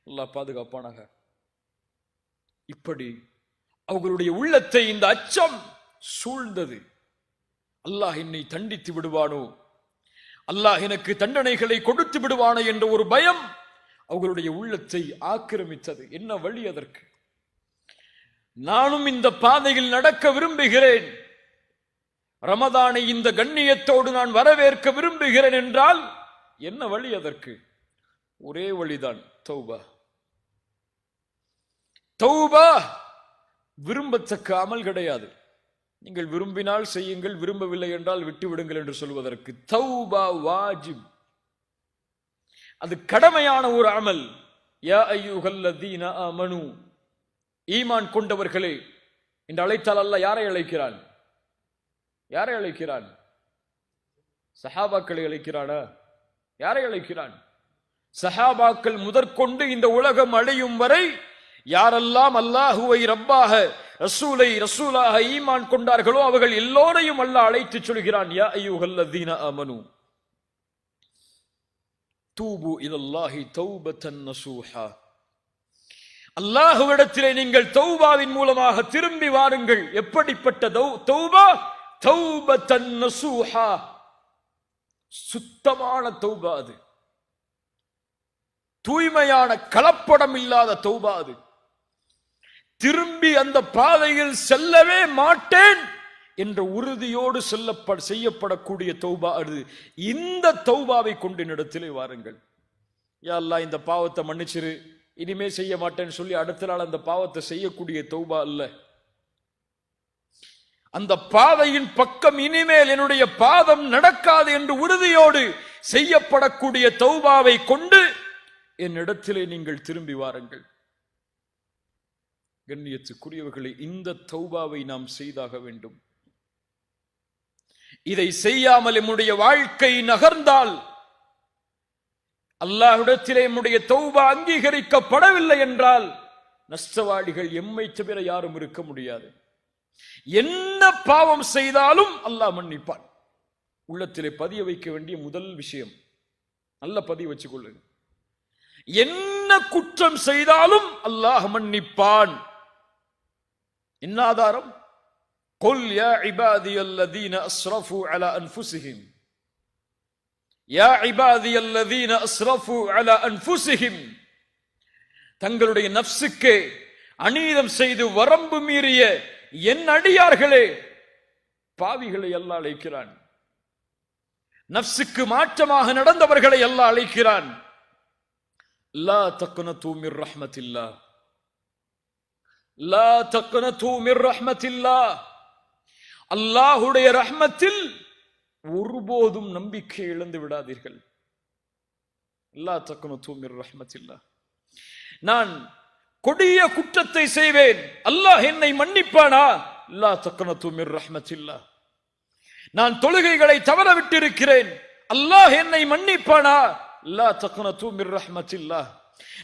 அல்லாஹ் பாதுகாப்பானாக. இப்படி அவர்களுடைய உள்ளத்தை இந்த அச்சம் சூழ்ந்தது. அல்லாஹ் என்னை தண்டித்து விடுவானோ, அல்லாஹ் எனக்கு தண்டனைகளை கொடுத்து விடுவானோ என்ற ஒரு பயம் அவர்களுடைய உள்ளத்தை ஆக்கிரமித்தது. என்ன வழி அதற்கு? நானும் இந்த பாதையில் நடக்க விரும்புகிறேன், ரமதானை இந்த கண்ணியத்தோடு நான் வரவேற்க விரும்புகிறேன் என்றால் என்ன வழி அதற்கு? ஒரே வழிதான், தௌபா. தௌபா விரும்பத்தக்க அமல் கிடையாது. நீங்கள் விரும்பினால் செய்யுங்கள், விரும்பவில்லை என்றால் விட்டுவிடுங்கள் என்று சொல்வதற்கு. தௌபா வாஜிப், அது கடமையான ஒரு அமல். யா அய்யுஹல்லதீன ஆமனு, ஈமான் கொண்டவர்களே என்று அழைத்தால் அல்லாஹ் யாரை அழைக்கிறான்? யாரை அழைக்கிறான்? சஹாபாக்களை அழைக்கிறானா? யாரை அழைக்கிறான்? சஹாபாக்கள் முதற்கொண்டு இந்த உலகம் அழியும் வரை யாரெல்லாம் அல்லாஹுவை ரப்பாக, ரசூலை ரசூலாக ஈமான் கொண்டார்களோ அவர்கள் எல்லோரையும் அல்லாஹ் அழைத்து சொல்கிறான், யா அய்யுஹல்லதீன ஆமனு தூபு இலல்லாஹி தௌபத்தன் நசூஹா. அல்லாஹ்விடத்திலே நீங்கள் தௌபாவின் மூலமாக திரும்பி வாருங்கள். எப்படிப்பட்ட தௌபா? தௌபத்தன் நசூஹா, சுத்தமான தௌபா. அது தூய்மையான கலப்படம் இல்லாத தௌபா. அது திரும்பி அந்த பாதையில் செல்லவே மாட்டேன் என்ற உறுதியோடு செய்யப்படக்கூடிய தௌபா அது. இந்த தௌபாவை கொண்டு இடத்திலே வாருங்கள். யா அல்லாஹ், இந்த பாவத்தை மன்னிச்சிரு, இனிமே செய்ய மாட்டேன்னு சொல்லி அடுத்த நாள் அந்த பாவத்தை செய்யக்கூடிய தௌபா அல்ல. அந்த பாதையின் பக்கம் இனிமேல் என்னுடைய பாதம் நடக்காது என்று உறுதியோடு செய்யப்படக்கூடிய தௌபாவை கொண்டு என்னிடத்திலே நீங்கள் திரும்பி வாருங்கள். கண்ணியத்துக்குரியவர்களே, இந்த தௌபாவை நாம் செய்தாக வேண்டும். இதை செய்யாமல் நம்முடைய வாழ்க்கை நகர்ந்தால், அல்லாஹ்விடத்திலே நம்முடைய தௌபா அங்கீகரிக்கப்படவில்லை என்றால் நஷ்டவாளிகள் எம்மை தவிர யாரும் இருக்க முடியாது. என்ன பாவம் செய்தாலும் அல்லாஹ் மன்னிப்பான். உள்ளத்திலே பதிய வைக்க வேண்டிய முதல் விஷயம், நல்ல பதிய வச்சுக் கொள்ளுங்க. என்ன குற்றம் செய்தாலும் அல்லாஹ் மன்னிப்பான். என்ன ஆதாரம்? குல் யா இபாதியல்லதீன அஸ்ரஃபு அலா அன்ஃபுஸிஹிம், யா இபாதியல்லதீன அஸ்ரஃபு அலா அன்ஃபுஸிஹிம், தங்களுடைய நஃப்ஸுக்கு அநீதம் செய்து வரம்பு மீறிய என் அடியார்களே, பாவிகளை அல்லாஹ் அழைக்கிறான். நஃப்ஸுக்கு மாற்றமாக நடந்தவர்களை அல்லாஹ் அழைக்கிறான். லா தக்னது மிர் ரஹ்மத்தில்லாஹ், லா தக்னது மிர் ரஹ்மத்தில்லாஹ், அல்லாஹ்வுடைய ரஹ்மத்தில் ஒருபோதும் நம்பிக்கை இழந்து விடாதீர்கள். லா தக்னது மிர் ரஹ்மத்தில்லாஹ். நான் கொடிய குற்றத்தை செய்வேன், அல்லாஹ் என்னை மன்னிப்பானா? லா தக்னது மிர் ரஹ்மத்தில்லாஹ். நான் தொழுகைகளை தவற விட்டிருக்கிறேன், அல்லாஹ் என்னை மன்னிப்பானா? லா தக்னது மிர் ரஹ்மத்தில்லாஹ்.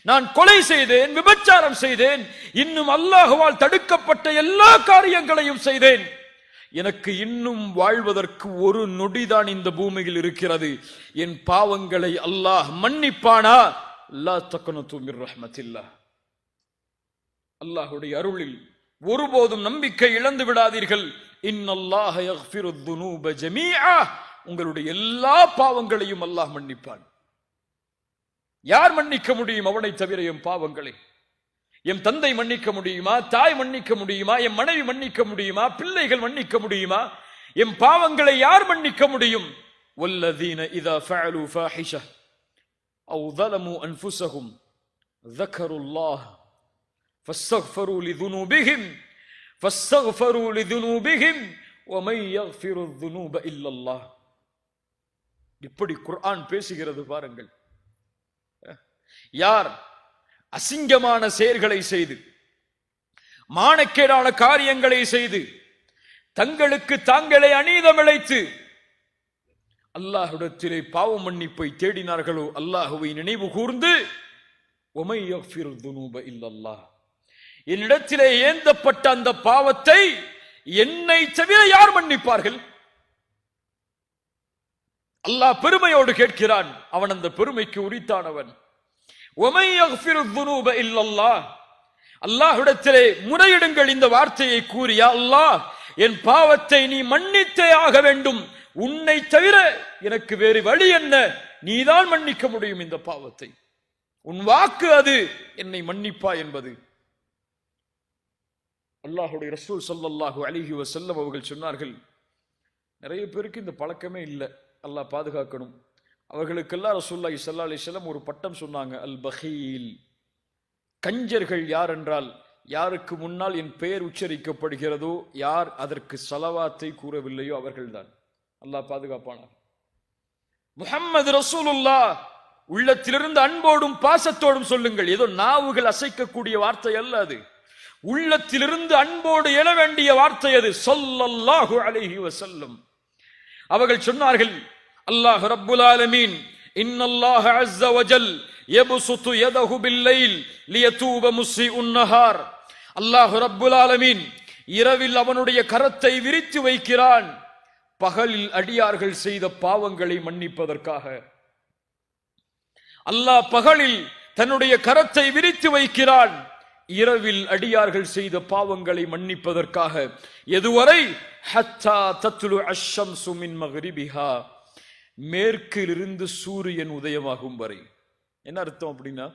நான் கொலை செய்தேன், விபச்சாரம் செய்தேன், இன்னும் அல்லாஹ்வால் தடுக்கப்பட்ட எல்லா காரியங்களையும் செய்தேன், எனக்கு இன்னும் வாழ்வதற்கு ஒரு நொடிதான் இந்த பூமியில் இருக்கிறது, என் பாவங்களை அல்லாஹ் மன்னிப்பானா? லா தக்னது மிர் ரஹ்மத்தில்லாஹ். அல்லாஹ்வுடைய அருளில் ஒருபோதும் நம்பிக்கை இழந்து விடாதீர்கள். இன்னல்லாஹ யக்ஃபிருத் துனூப ஜமீஆ, உங்களுடைய எல்லா பாவங்களையும் அல்லாஹ் மன்னிப்பான். யார் மன்னிக்க முடியும் அவனை தவிர என் பாவங்களை? என் தந்தை மன்னிக்க முடியுமா? தாய் மன்னிக்க முடியுமா? என் மனைவி மன்னிக்க முடியுமா? பிள்ளைகள் மன்னிக்க முடியுமா? என் பாவங்களை யார் மன்னிக்க முடியும்? வல்லதீன இதா ஃபஅலு ஃபாஹிஷா அவ் ظلموا انفسهم ذكروا الله فاستغفروا لذنوبهم ومن يغفر الذنوب الا الله. இப்படி குர்ஆன் பேசுகிறது பாருங்கள். யார் அசிங்கமான செயல்களை செய்து, மானக்கேடான காரியங்களை செய்து, தங்களுக்கு தாங்களே அநீதம் இழைத்து அல்லாஹ்விடத்திலே பாவ மன்னிப்பை தேடினார்களோ, அல்லாஹ்வை நினைவு கூர்ந்து وَمَن يَغْفِرُ الذُّنُوبَ إِلَّا اللَّهُ, என்னிடத்திலே ஏந்தப்பட்ட அந்த பாவத்தை என்னை தவிர யார் மன்னிப்பார்கள்? அல்லாஹ் பெருமையோடு கேட்கிறான். அவன் அந்த பெருமைக்கு உரித்தானவன். وَمَن يَغْفِرُ الذُّنُوبَ إِلَّا اللَّهُ, அல்லாஹ்விடத்திலே முறையிடுங்கள் இந்த வார்த்தையை கூறி, யா அல்லாஹ், என் பாவத்தை நீ மன்னித்தே ஆக வேண்டும், உன்னை தவிர எனக்கு வேறு வழி என்ன? நீதான் மன்னிக்க முடியும் இந்த பாவத்தை, உன் வாக்கு அது என்னை மன்னிப்பா என்பது. அல்லாஹ்வுடைய ரசூல் ஸல்லல்லாஹு அலைஹி வஸல்லம் அவர்கள் சொன்னார்கள், நிறைய பேருக்கு இந்த பழக்கமே இல்லை, அல்லாஹ் பாதுகாக்கணும். அவர்களுக்கெல்லாம் ரசூலுல்லாஹி ஸல்லல்லாஹு அலைஹி வஸல்லம் ஒரு பட்டம் சொன்னாங்க, அல் பகீல். கஞ்சர்கள் யார் என்றால், யாருக்கு முன்னால் என் பெயர் உச்சரிக்கப்படுகிறதோ, யார் அதற்கு ஸலவாத்தை கூறவில்லையோ அவர்கள்தான். அல்லாஹ் பாதுகாப்பானார். முஹம்மது ரசூலுல்லாஹ் உள்ளத்திலிருந்து அன்போடும் பாசத்தோடும் சொல்லுங்கள். ஏதோ நாவுகள் அசைக்கக்கூடிய வார்த்தை அல்ல அது, உள்ளத்திலிருந்து அன்போடு எழ வேண்டிய வார்த்தை அது. ஸல்லல்லாஹு அலைஹி வஸல்லம் அவர்கள் சொன்னார்கள், அல்லாஹ் ரப்புல் ஆலமீன் இன்னல்லாஹ அஸ்ஸ வஜல் யப்சுத்து யதஹு பில்லைல் லியதூப முஸ்ஸிஉன் நஹார். அல்லாஹ் ரப்புல் ஆலமீன் இரவில் அவனுடைய கரத்தை விரித்து வைக்கிறான், பகலில் அடியார்கள் செய்த பாவங்களை மன்னிப்பதற்காக. அல்லாஹ் பகலில் தன்னுடைய கரத்தை விரித்து வைக்கிறான், இரவில் அடியார்கள் செய்த பாவங்களை மன்னிப்பதற்காக. எதுவரை? ஹத்தா தத்லு அஷம்சு மின் மக்ரிபிஹா, மேற்கிலிருந்து சூரியன் உதயமாகும் வரை. என்ன அர்த்தம் அப்படின்னா?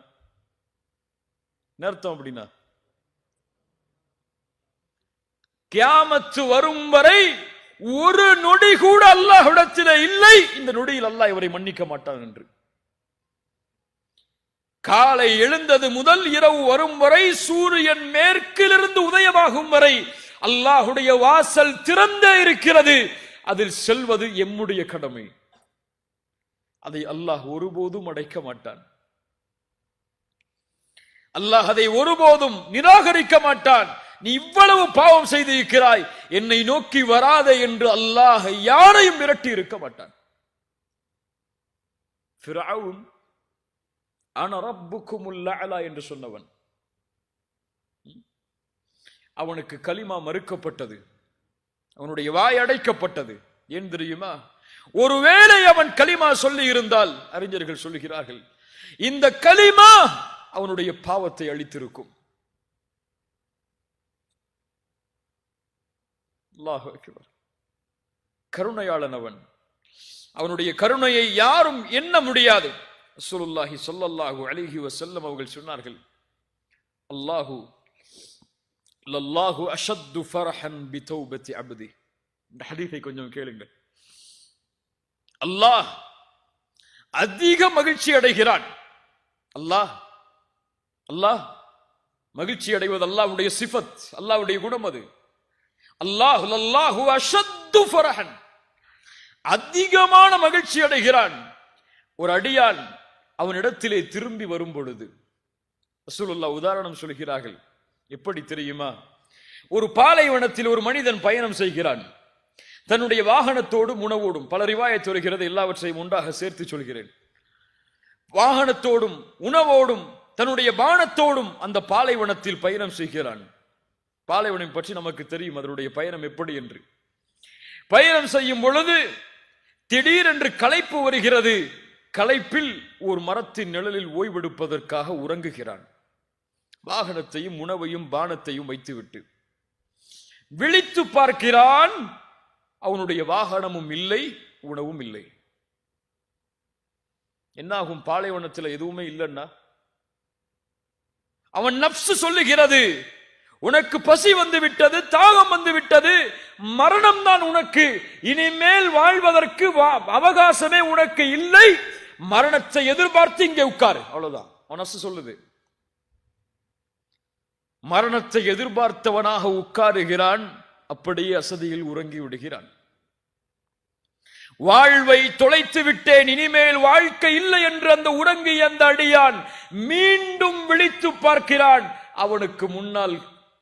கியாமத்து வரும் வரை ஒரு நொடி கூட அல்லாஹ்விடத்திலே இல்லை, இந்த நொடியில் அல்லாஹ் இவரை மன்னிக்க மாட்டான் என்று. காலை எழுந்தது முதல் இரவு வரும் வரை, சூரியன் மேற்கிலிருந்து உதயமாகும் வரை அல்லாஹ்வுடைய வாசல் திறந்தே இருக்கிறது. அதில் செல்வது எம்முடைய கடமை. அதை அல்லாஹ் ஒருபோதும் அடைக்க மாட்டான். அல்லாஹ் அதை ஒருபோதும் நிராகரிக்க மாட்டான். நீ இவ்வளவு பாவம் செய்திருக்கிறாய், என்னை நோக்கி வராதே என்று அல்லாஹ் யாரையும் விரட்டி இருக்க மாட்டான். ஃபிரௌன் அன ரப்புக்குமுல் அலா என்று சொன்னவன், அவனுக்கு கலிமா மறுக்கப்பட்டது, அவனுடைய வாய் அடைக்கப்பட்டது. ஏன் தெரியுமா? ஒருவேளை அவன் கலிமா சொல்லி இருந்தால், அறிஞர்கள் சொல்லுகிறார்கள், இந்த கலிமா அவனுடைய பாவத்தை அழித்திருக்கும். அல்லாஹு அக்பர். கருணையாளன் அவன். அவனுடைய கருணையை யாரும் எண்ண முடியாது. ரசூலுல்லாஹி ஸல்லல்லாஹு அலைஹி வஸல்லம் அவர்கள் சொன்னார்கள், லல்லாஹு அஷத்து ஃபரஹன் பிதௌபத்தி அப்தி. இந்த ஹதீஸை கொஞ்சம் கேளுங்கள். அல்லாஹ் அதிக மகிழ்ச்சி அடைகிறான். அல்லாஹ் மகிழ்ச்சி அடைவது அல்லாஹ்வுடைய சிஃபத், அல்லாஹ்வுடைய குணம் அது. லல்லாஹு அஷத்து ஃபரஹன், அதிகமான மகிழ்ச்சி அடைகிறான் ஒரு அடியான் அவனிடத்திலே திரும்பி வரும் பொழுது. ரசூலுல்லாஹ் உதாரணம் சொல்கிறார்கள். எப்படி தெரியுமா? ஒரு பாலைவனத்தில் ஒரு மனிதன் பயணம் செய்கிறான். தன்னுடைய வாகனத்தோடும் உணவோடும், பல ரிவாயத் வருகிறது, எல்லாவற்றையும் ஒன்றாக சேர்த்து சொல்கிறேன். வாகனத்தோடும் உணவோடும் தன்னுடைய பானத்தோடும் அந்த பாலைவனத்தில் பயணம் செய்கிறான். பாலைவனம் பற்றி நமக்கு தெரியும், அதனுடைய பயணம் எப்படி என்று. பயணம் செய்யும் பொழுது திடீரென்று களைப்பு வருகிறது. களைப்பில் ஒரு மரத்தின் நிழலில் ஓய்வெடுப்பதற்காக உறங்குகிறான். வாகனத்தையும் உணவையும் பானத்தையும் வைத்துவிட்டு விழித்து பார்க்கிறான். அவனுடைய வாகனமும் இல்லை, உணவும் இல்லை. என்னாகும்? பாலைவனத்தில் எதுவுமே இல்லைன்னா அவன் நப்சு சொல்லுகிறது, உனக்கு பசி வந்து விட்டது, தாகம் வந்து விட்டது, மரணம் தான் உனக்கு, இனிமேல் வாழ்வதற்கு அவகாசமே உனக்கு இல்லை, மரணத்தை எதிர்பார்த்து இங்கே உட்காரு. அவ்வளவுதான் அவன் நப்சு சொல்லுது. மரணத்தை எதிர்பார்த்தவனாக உட்காருகிறான். அப்படியே அசதியில் உறங்கி விடுகிறான். வாழ்வை தொலைத்து விட்டேன், இனிமேல் வாழ்க்கை இல்லை என்று அந்த உறங்கிய அந்த அடியான் மீண்டும் விழித்து பார்க்கிறான். அவனுக்கு முன்னால்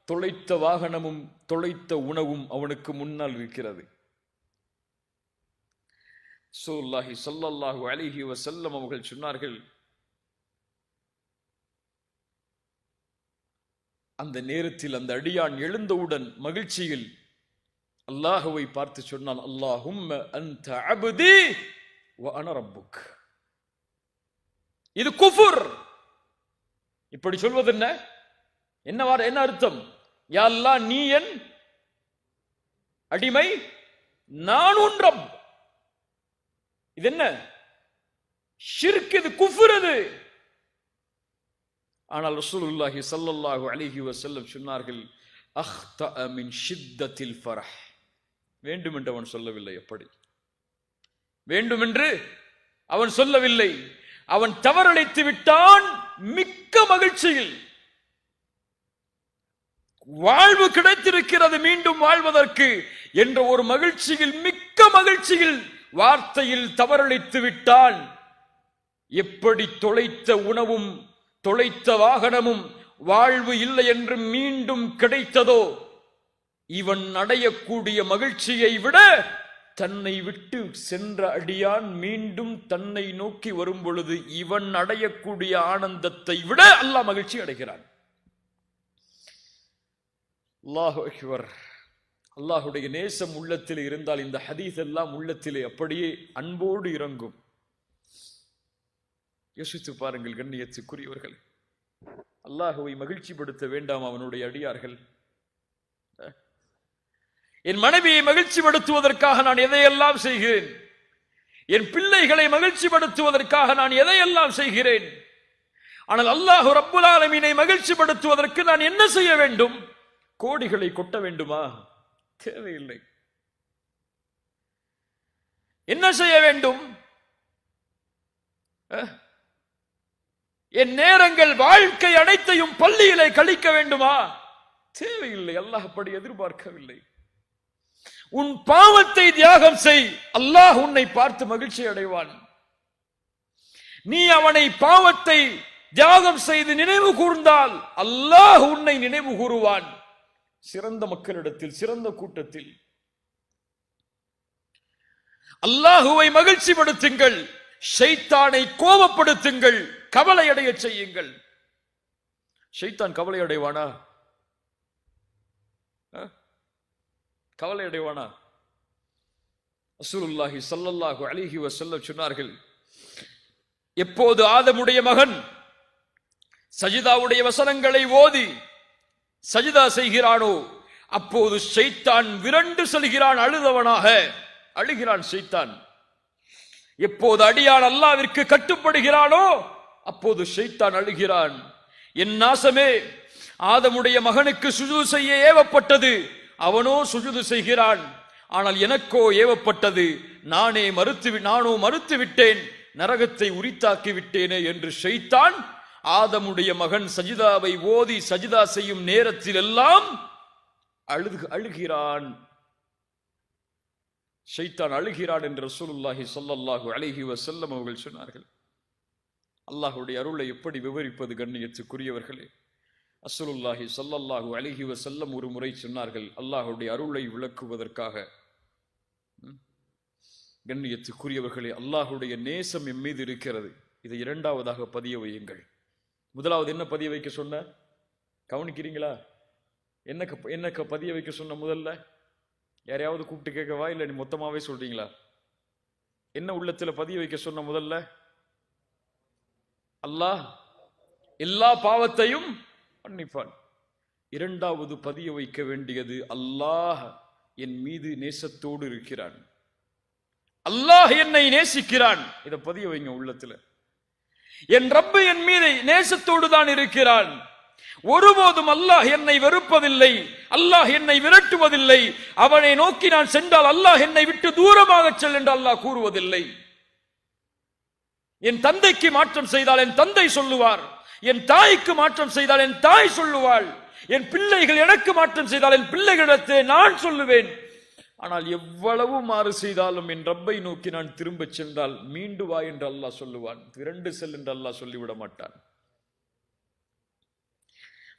தொலைத்த வாகனமும் தொலைத்த உணவும் அவனுக்கு முன்னால் இருக்கிறது. ரசூலுல்லாஹி ஸல்லல்லாஹு அலைஹி வஸல்லம் அவர்கள் சொன்னார்கள், அந்த நேரத்தில் அந்த அடியான் எழுந்தவுடன் மகிழ்ச்சியில் அல்லாஹ்வை பார்த்து சொன்னான், அல்லாஹும்ம அன்த அப்தி வ அன ரப்புக். இது குஃபுர். இப்படி சொல்வது என்ன அர்த்தம்? யா அல்லாஹ், நீ என் அடிமை, நான் உன் ரப். இது என்ன? ஷிர்க், இது குஃபுர் அது. ஆனால் ரசூலுல்லாஹி ஸல்லல்லாஹு அலைஹி வஸல்லம் சொன்னார்கள், அக்தஅ மின் ஷித்தத்தில் ஃபரஹ். வேண்டுமென்று அவன் சொல்லவில்லை. எப்படி வேண்டுமென்று அவன் சொல்லவில்லை. அவன் தவறளித்து விட்டான். மிக்க மகிழ்ச்சியில், வாழ்வு கிடைத்திருக்கிறது மீண்டும் வாழ்வதற்கு என்ற ஒரு மகிழ்ச்சியில், மிக்க மகிழ்ச்சியில், வார்த்தையில் தவறளித்து விட்டான். எப்படி தொலைத்த உணவும் தொலைத்த வாகனமும் வாழ்வு இல்லை என்று மீண்டும் கிடைத்ததோ, இவன் அடையக்கூடிய மகிழ்ச்சியை விட தன்னை விட்டு சென்ற அடியான் மீண்டும் தன்னை நோக்கி வரும் பொழுது இவன் அடையக்கூடிய ஆனந்தத்தை விட அல்லாஹ் மகிழ்ச்சி அடைகிறான். அல்லாஹு அக்பர். அல்லாஹுடைய நேசம் உள்ளத்திலே இருந்தால் இந்த ஹதீஸ் எல்லாம் உள்ளத்திலே அப்படியே அன்போடு இறங்கும். யோசித்து பாருங்கள் கண்ணியத்துக்குரியவர்கள், அல்லாஹுவை மகிழ்ச்சிப்படுத்த வேண்டாம் அவனுடைய அடியார்கள்? என் மனைவியை மகிழ்ச்சிப்படுத்துவதற்காக நான் எதையெல்லாம் செய்கிறேன், என் பிள்ளைகளை மகிழ்ச்சிப்படுத்துவதற்காக நான் எதையெல்லாம் செய்கிறேன். ஆனால் அல்லாஹ் ரப்புல் ஆலமீனை மகிழ்ச்சிப்படுத்துவதற்கு நான் என்ன செய்ய வேண்டும்? கோடிகளை கொட்ட வேண்டுமா? தேவையில்லை. என்ன செய்ய வேண்டும்? என் நேரங்கள், வாழ்க்கை அனைத்தையும் பள்ளியிலே கழிக்க வேண்டுமா? தேவையில்லை. அல்லாஹ் அப்படி எதிர்பார்க்கவில்லை. உன் பாவத்தை தியாகம் செய், அல்லாஹ் உன்னை பார்த்து மகிழ்ச்சி அடைவான். நீ அவனை பாவத்தை தியாகம் செய்து நினைவு கூர்ந்தால் அல்லாஹ் உன்னை நினைவு கூறுவான். சிறந்த மக்களிடத்தில், சிறந்த கூட்டத்தில். அல்லாஹுவை மகிழ்ச்சிப்படுத்துங்கள், ஷைத்தானை கோபப்படுத்துங்கள், கவலை அடைய செய்யுங்கள். ஷைத்தான் கவலை அடைவானா? கவலை அடைவானா? ரசூலுல்லாஹி ஸல்லல்லாஹு அலைஹி வஸல்லம் சொன்னார்கள், எப்போது ஆதமுடைய மகன் சஜிதாவுடைய வசனங்களை ஓதி சஜிதா செய்கிறானோ அப்போது ஷைத்தான் விரண்டு செல்கிறான், அழுதவனாக அழுகிறான் ஷைத்தான். எப்போது அடியான் அல்லாஹ்விற்கு கட்டுப்படுகிறானோ அப்போது ஷைத்தான் அழுகிறான். என் நாசமே, ஆதமுடைய மகனுக்கு சுஜூது செய்ய ஏவப்பட்டது, அவனோ சுஜூது செய்கிறான். ஆனால் எனக்கோ ஏவப்பட்டது, நானோ மறுத்து விட்டேன், நரகத்தை உரித்தாக்கி விட்டேனே என்று ஷைத்தான் ஆதமுடைய மகன் சஜிதாவை ஓதி சஜிதா செய்யும் நேரத்தில் எல்லாம் அழுகிறான். ஷைத்தான் அழுகிறான் என்று ரசூலுல்லாஹி ஸல்லல்லாஹு அலைஹி வஸல்லம் அவர்கள் சொன்னார்கள். அல்லாஹ்வுடைய அருளை எப்படி விவரிப்பது கண்ணியத்துக்குரியவர்களே? ரசூலுல்லாஹி ஸல்லல்லாஹு அலைஹி வஸல்லம் ஒரு முறை சொன்னார்கள், அல்லாஹ்வுடைய அருளை விளக்குவதற்காக. கண்ணியத்துக்குரியவர்களே, அல்லாஹ்வுடைய நேசம் எம் மீது இருக்கிறது. இதை இரண்டாவதாக பதிய வையுங்கள். முதலாவது என்ன பதிய வைக்க சொன்ன? கவனிக்கிறீங்களா? என்ன பதிய வைக்க சொன்ன? முதல்ல யாரையாவது கூப்பிட்டு கேட்கவா, இல்லை நீ மொத்தமாவே சொல்றீங்களா? என்ன உள்ளத்துல பதிய வைக்க சொன்ன? முதல்ல அல்லாஹ் எல்லா பாவத்தையும் மன்னிப்பான். இரண்டாவது பதிய வைக்க வேண்டியது, அல்லாஹ் என் மீது நேசத்தோடு இருக்கிறான், அல்லாஹ் என்னை நேசிக்கிறான். இதை பதிய வைங்க உள்ளத்துல. என் ரப்பு என் மீது நேசத்தோடு தான் இருக்கிறான். ஒருபோதும் அல்லாஹ் என்னை வெறுப்பதில்லை, அல்லாஹ் என்னை விரட்டுவதில்லை. அவனை நோக்கி நான் சென்றால் அல்லாஹ் என்னை விட்டு தூரமாக செல் என்று அல்லாஹ் கூறுவதில்லை. என் தந்தைக்கு மாற்றம் செய்தால் என் தந்தை சொல்லுவார், என் தாய்க்கு மாற்றம் செய்தால் என் தாய் சொல்லுவாள், என் பிள்ளைகள் எனக்கு மாற்றம் செய்தால் என் பிள்ளைகளிடத்தை நான் சொல்லுவேன். ஆனால் எவ்வளவு மாறு செய்தாலும் என் ரப்பை நோக்கி நான் திரும்ப சென்றால் மீண்டு வா என்று அல்லாஹ் சொல்லுவான், திரண்டு செல் என்று அல்லாஹ் சொல்லிவிட மாட்டான்.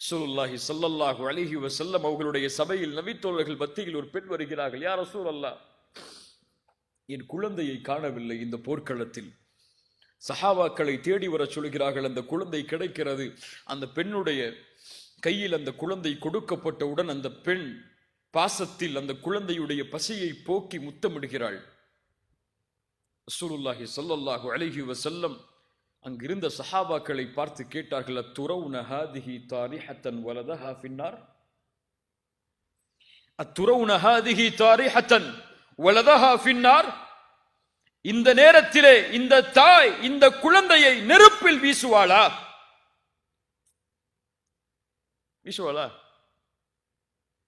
ரசூலுல்லாஹி ஸல்லல்லாஹு அலைஹி வஸல்லம் அவர்களுடைய சபையில் நபித்தோழர்கள் மத்தியில் ஒரு பெண் வருகிறார்கள். யா ரசூலல்லாஹ், என் குழந்தையை காணவில்லை இந்த போர்க்களத்தில். சஹாபாக்களை தேடி வர சொல்கிறார்கள். அந்த குழந்தை கிடைக்கிறது. அந்த பெண்ணுடைய கையில் அந்த குழந்தை கொடுக்கப்பட்டவுடன் அந்த பெண் பாசத்தில் அந்த குழந்தையுடைய பசியை போக்கி முத்தமிடுகிறாள். ரசூலுல்லாஹி ஸல்லல்லாஹு அலைஹி வஸல்லம் அங்கிருந்த சஹாபாக்களை பார்த்து கேட்டார்கள், அத்துரவுன ஹாதிஹி தாரிஹத்தன் வலதஹா ஃபின்னார், அத்துரவுன ஹாதிஹி தாரிஹத்தன் வலதஹா ஃபின்னார். இந்த நேரத்திலே இந்த தாய் இந்த குழந்தையை நெருப்பில் வீசுவாளா?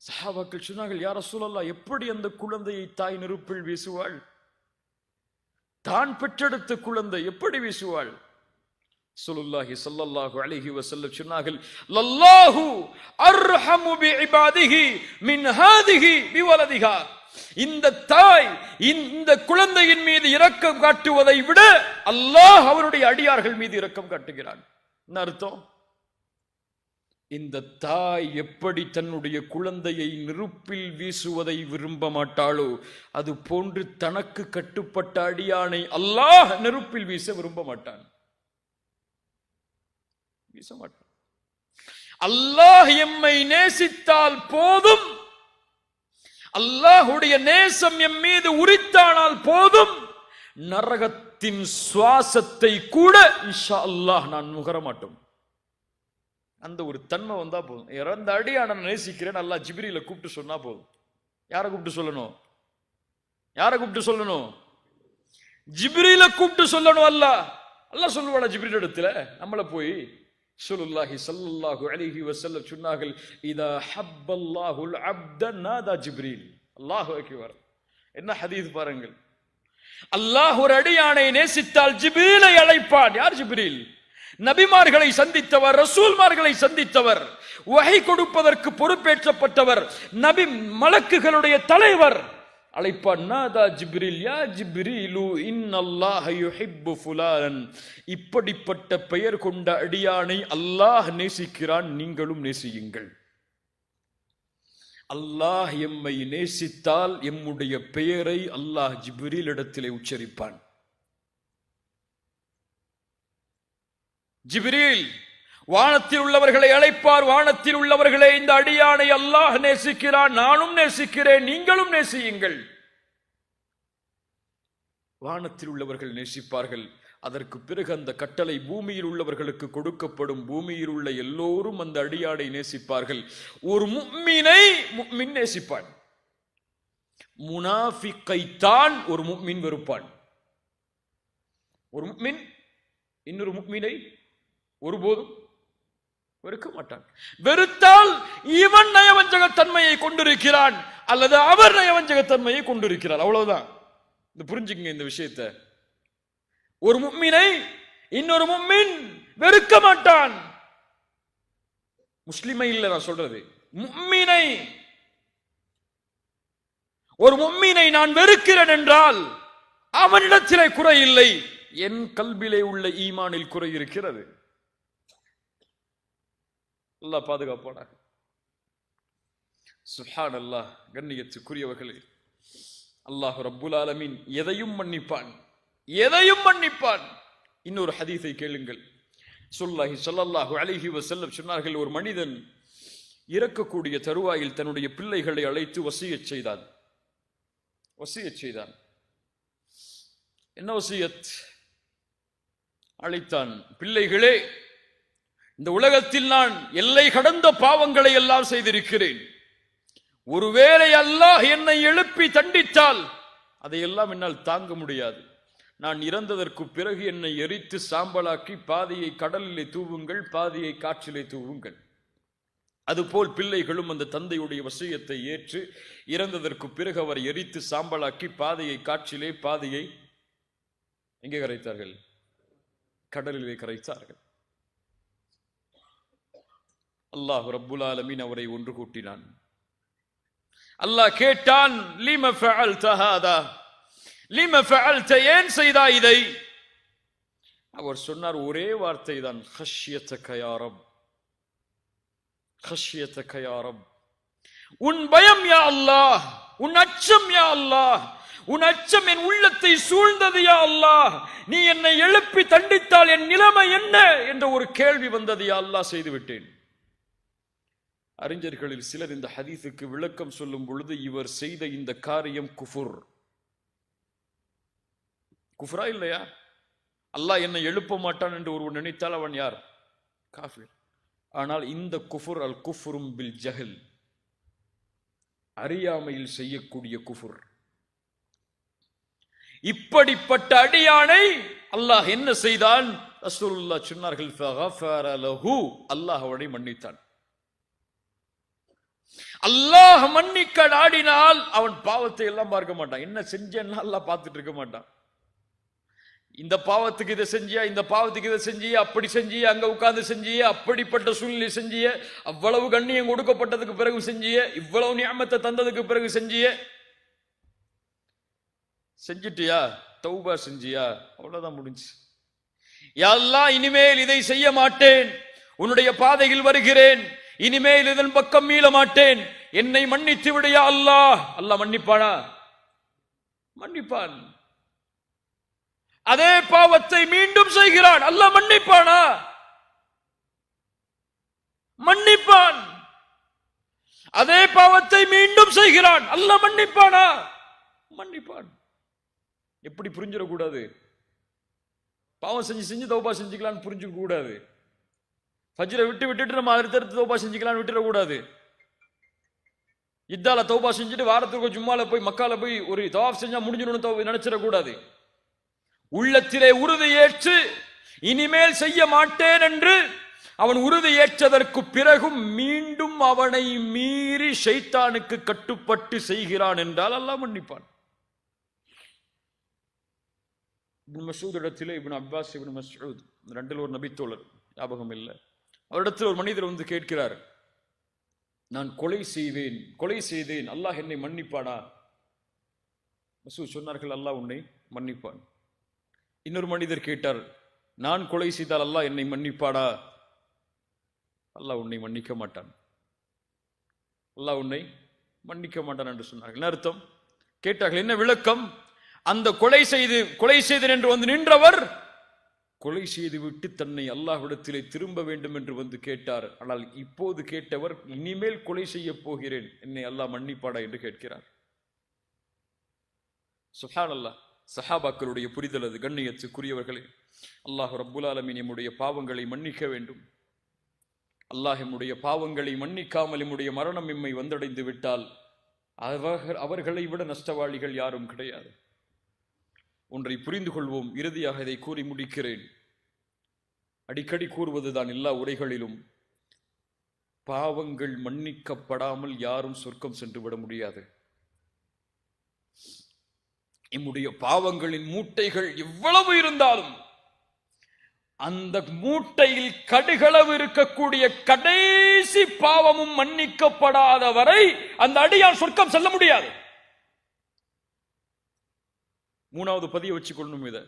சஹாபாக்கள் சொன்னார்கள், யா ரசூலல்லாஹ், எப்படி அந்த குழந்தையை தாய் நெருப்பில் வீசுவாள்? தான் பெற்றெடுத்த குழந்தை எப்படி வீசுவாள்? ரசூலுல்லாஹி ஸல்லல்லாஹு அலைஹி வஸல்லம் சொன்னார்கள், லல்லாஹு அர்ஹமு பிஇபாதிஹி மின் ஹாதிஹி பிவலதிஹா. இந்த தாய் இந்த குழந்தையின் மீது இரக்கம் காட்டுவதை விட அல்லாஹ் அவருடைய அடியார்கள் மீது இரக்கம் காட்டுகிறான். என்ன அர்த்தம்? இந்த தாய் எப்படி தன்னுடைய குழந்தையை நெருப்பில் வீசுவதை விரும்ப மாட்டாளோ அது போன்று தனக்கு கட்டுப்பட்ட அடியானை அல்லாஹ் நெருப்பில் வீச விரும்ப மாட்டான். வீச மாட்டான். அல்லாஹ் எம்மை நேசித்தால் போதும், அல்லாஹுடைய நேசம் எம் மீது உரித்தானால் போதும், நரகத்தின் சுவாசத்தை கூட இன்ஷா அல்லாஹ் நான் நுகர மாட்டோம். அந்த ஒரு தன்மை வந்தா போதும். இறந்த அடியான நேசிக்கிறேன் அல்லாஹ் ஜிப்ரீல கூப்பிட்டு சொன்னா போதும். யாரை கூப்பிட்டு சொல்லணும்? யாரை கூப்பிட்டு சொல்லணும்? ஜிப்ரீல கூப்பிட்டு சொல்லணும். அல்லாஹ் சொல்லுவாடா ஜிப்ரீல் இடத்துல? நம்மள போய் ரசூலுல்லாஹி ஸல்லல்லாஹு அலைஹி வஸல்லம் சொன்னார்கள், இதா ஹப்பல்லாஹுல் அப்த நாதா ஜிப்ரீல். அல்லாஹு அக்பர். என்ன ஹதீஸ் பாருங்கள். அல்லாஹ் ஒரு அடியானை நேசித்தால் ஜிப்ரீலை அழைப்பான். யார் ஜிப்ரீல்? நபிமார்களை சந்தித்தவர், ரசூல்மார்களை சந்தித்தவர், வஹி கொடுப்பதற்கு பொறுப்பேற்றப்பட்டவர், நபி மலக்குகளுடைய தலைவர். அழைப்பான், நாதா ஜிப்ரீல், யா ஜிப்ரீலு இன்னல்லாஹ யுஹிப்பு ஃபுலான். இப்படிப்பட்ட பெயர் கொண்ட அடியானை அல்லாஹ் நேசிக்கிறான், நீங்களும் நேசியுங்கள். அல்லாஹ் எம்மை நேசித்தால் எம்முடைய பெயரை அல்லாஹ் ஜிப்ரீல் இடத்திலே உச்சரிப்பான். ஜிப்ரீல் வானத்தில் உள்ளவர்களை அழைப்பார், வானத்தில் உள்ளவர்களே இந்த அடியானை அல்லாஹ் நேசிக்கிறான், நானும் நேசிக்கிறேன், நீங்களும் நேசியுங்கள். வானத்தில் உள்ளவர்கள் நேசிப்பார்கள். அதற்கு பிறகு அந்த கட்டளை பூமியில் உள்ளவர்களுக்கு கொடுக்கப்படும். பூமியில் உள்ள எல்லோரும் அந்த அடியானை நேசிப்பார்கள். ஒரு முஃமினை முஃமின் நேசிப்பான். முனாஃபிக்கை தான் ஒரு முஃமின் வெறுப்பான். ஒரு முஃமின் இன்னொரு முஃமினை ஒருபோதும் வெறுக்க மாட்டான். வெறுத்தால் இவன் நயவஞ்சகத்தன்மையை கொண்டிருக்கிறான் அல்லது அவர் நயவஞ்சகத்தன்மையை கொண்டிருக்கிறார், அவ்வளவுதான். இந்த புரிஞ்சுக்கங்க இந்த விஷயத்தை. ஒரு முஃமினை இன்னொரு முஃமின் வெறுக்க மாட்டான். முஸ்லிமை இல்ல நான் சொல்றது, முஃமினை. ஒரு முஃமினை நான் வெறுக்கிறேன் என்றால் அவனிடத்திலே குறை இல்லை, என் கல்விலே உள்ள ஈமானில் குறை இருக்கிறது. அல்லாஹ் பாதுகாப்பானாக. சுப்ஹானல்லாஹ். கண்ணியத்துக்குரியவர்களே, அல்லாஹ் ரப்புல் ஆலமீன் எதையும் மன்னிப்பான், எதையும் மன்னிப்பான். இன்னொரு ஹதீஸை கேளுங்கள். ஸல்லல்லாஹு அலைஹி வஸல்லம் சொன்னார்கள், ஒரு மனிதன் இறக்கக்கூடிய தருவாயில் தன்னுடைய பிள்ளைகளை அழைத்து வசியத் செய்தான். என்ன வசியத்? அழைத்தான், பிள்ளைகளே, இந்த உலகத்தில் நான் எல்லை கடந்த பாவங்களை எல்லாம் செய்திருக்கிறேன். ஒருவேளை அல்லாஹ் என்னை எழுப்பி தண்டித்தால் அதையெல்லாம் என்னால் தாங்க முடியாது. நான் இறந்ததற்கு பிறகு என்னை எரித்து சாம்பலாக்கி பாதியை கடலிலே தூவுங்கள், பாதியை காற்றிலே தூவுங்கள். அதுபோல் பிள்ளைகளும் அந்த தந்தையுடைய வசியத்தை ஏற்று இறந்ததற்கு பிறகு அவர் எரித்து சாம்பலாக்கி பாதியை காற்றிலே, பாதியை எங்கே கரைத்தார்கள்? கடலிலே கரைத்தார்கள். அல்லாஹ் ரப்புல் ஆலமீன் அவரை ஒன்று கூட்டினான். அல்லாஹ் கேட்டான், லிம ஃபஅல்த ஹாதா, லிம ஃபஅல்த, ஏன் செய்தாய் இதை? அவர் சொன்னார் ஒரே வார்த்தை தான், ஹஷ்யதக யா ரப், ஹஷ்யதக யா ரப். உன் பயம் யா அல்லாஹ், உன் அச்சம் யா அல்லாஹ், உன் அச்சம் என் உள்ளத்தை சூழ்ந்தது யா அல்லாஹ். நீ என்னை எழுப்பி தண்டித்தால் என் நிலைமை என்ன என்ற ஒரு கேள்வி வந்தது யா அல்லாஹ், செய்து விட்டேன். அறிஞர்களில் சிலர் இந்த ஹதீஸுக்கு விளக்கம் சொல்லும் பொழுது, இவர் செய்த இந்த காரியம் குஃபுர். குஃப்ரா இல்லையா? அல்லாஹ் என்னை எழுப்ப மாட்டான் என்று ஒருவன் நினைத்தால் அவன் யார்? காஃபிர். ஆனால் இந்த குஃபுர் அல் குஃப்ரும் பில் ஜஹல், அறியாமையில் செய்யக்கூடிய குஃபுர். இப்படிப்பட்ட அடியானை அல்லாஹ் என்ன செய்தான்? ரசூலுல்லாஹ் சொன்னார்கள், ஃபகஃபர லஹு, அல்லாஹ் அவனை மன்னித்தான். அல்லாஹ் மன்னிக்க நாடினால் அவன் பாவத்தை எல்லாம் பார்க்க மாட்டான். என்ன செஞ்சேன்னா அல்லாஹ் பார்த்துட்டு இருக்க மாட்டான். இந்த பாவத்துக்கு இதை செஞ்சியா, இந்த பாவத்துக்கு இதை செஞ்சிய, அப்படி செஞ்சிய, அங்க உட்கார்ந்து செஞ்சிய, அப்படிப்பட்ட சூழ்நிலை செஞ்சிய, அவ்வளவு கண்ணியம் கொடுக்கப்பட்டதுக்கு பிறகு செஞ்சிய, இவ்வளவு நியமத்தை தந்ததுக்கு பிறகு செஞ்சிய, செஞ்சிட்டியா, தௌபா செஞ்சியா, அவ்வளவுதான் முடிஞ்சு. யா அல்லாஹ், இனிமேல் இதை செய்ய மாட்டேன், உன்னுடைய பாதையில் வருகிறேன், இனிமேல் இதன் பக்கம் மீள மாட்டேன், என்னை மன்னித்து விடு யா அல்லாஹ். அல்லாஹ் மன்னிப்பானா? மன்னிப்பான். அதே பாவத்தை மீண்டும் செய்கிறான், அல்லாஹ் மன்னிப்பானா? மன்னிப்பான். அதே பாவத்தை மீண்டும் செய்கிறான், அல்லாஹ் மன்னிப்பானா? மன்னிப்பான். எப்படி புரிஞ்சிடக்கூடாது? பாவம் செஞ்சு தௌபா செஞ்சுக்கலான்னு புரிஞ்சுக்க கூடாது. ஃபஜ்ரை விட்டுட்டு நம்ம அடுத்தடுத்து தௌபா செஞ்சுக்கலான்னு விட்டுறக்கூடாது. இத்தால தௌபா செஞ்சுட்டு வாரத்துக்கு ஜும்மால போய் மக்கால போய் ஒரு தவாஃப் செஞ்சா முடிஞ்சிடணும் நினைச்சிடக்கூடாது. உள்ளத்திலே உறுதி ஏற்று இனிமேல் செய்ய மாட்டேன் என்று அவன் உறுதி ஏற்றதற்கு பிறகும் மீண்டும் அவனை மீறி ஷைத்தானுக்கு கட்டுப்பட்டு செய்கிறான் என்றால் அல்லாஹ் மன்னிப்பான். இப்னு மஸ்ஊத் இடத்திலே இப்னு அப்பாஸ், இப்னு மஸ்ஊத் ரெண்டில் ஒரு நபித்தோழர், ஞாபகம் இல்லை, அவரிடத்தில் ஒரு மனிதர் வந்து கேட்கிறார், நான் கொலை செய்தேன், அல்லாஹ் என்னை மன்னிப்பானா? மஸ்ஊத் சொன்னார்கள், அல்லாஹ் உன்னை மன்னிப்பான். இன்னொரு மனிதர் கேட்டார், நான் கொலை செய்தால் அல்லாஹ் என்னை மன்னிப்பாடா? அல்லாஹ் உன்னை மன்னிக்க மாட்டான், அல்லாஹ் உன்னை மன்னிக்க மாட்டான் என்று சொன்னார்கள். என்ன அர்த்தம்? கேட்டார்கள், என்ன விளக்கம்? அந்த கொலை செய்தேன் என்று வந்து நின்றவர் கொலை செய்துவிட்டு தன்னை அல்லாஹ்விடத்திலே திரும்ப வேண்டும் என்று வந்து கேட்டார். ஆனால் இப்போது கேட்டவர் இனிமேல் கொலை செய்ய போகிறேன், என்னை அல்லாஹ் மன்னிப்பாடா என்று கேட்கிறார். சுப்ஹானல்லாஹ். சஹாபாக்களுடைய புரிதல் அது. கண்ணியத்துக்குரியவர்களே, அல்லாஹ் ரப்புல் ஆலமீன் நம்முடைய பாவங்களை மன்னிக்க வேண்டும். அல்லாஹ் நம்முடைய பாவங்களை மன்னிக்காமல் நம்முடைய மரணம் எம்மை வந்தடைந்து விட்டால் அவர்களை விட நஷ்டவாளிகள் யாரும் கிடையாது. ஒன்றை புரிந்து கொள்வோம். இறுதியாக இதை கூறி முடிக்கிறேன். அடிக்கடி கூறுவதுதான் எல்லா உரைகளிலும், பாவங்கள் மன்னிக்கப்படாமல் யாரும் சொர்க்கம் சென்று விட முடியாது. நம்முடைய பாவங்களின் மூட்டைகள் எவ்வளவு இருந்தாலும் அந்த மூட்டையில் கடுகளவு இருக்கக்கூடிய கடைசி பாவமும் மன்னிக்கப்படாத வரை அந்த அடியான் சொர்க்கம் செல்ல முடியாது. மூணாவது பதிய வச்சுக்கொள்ளணும். இத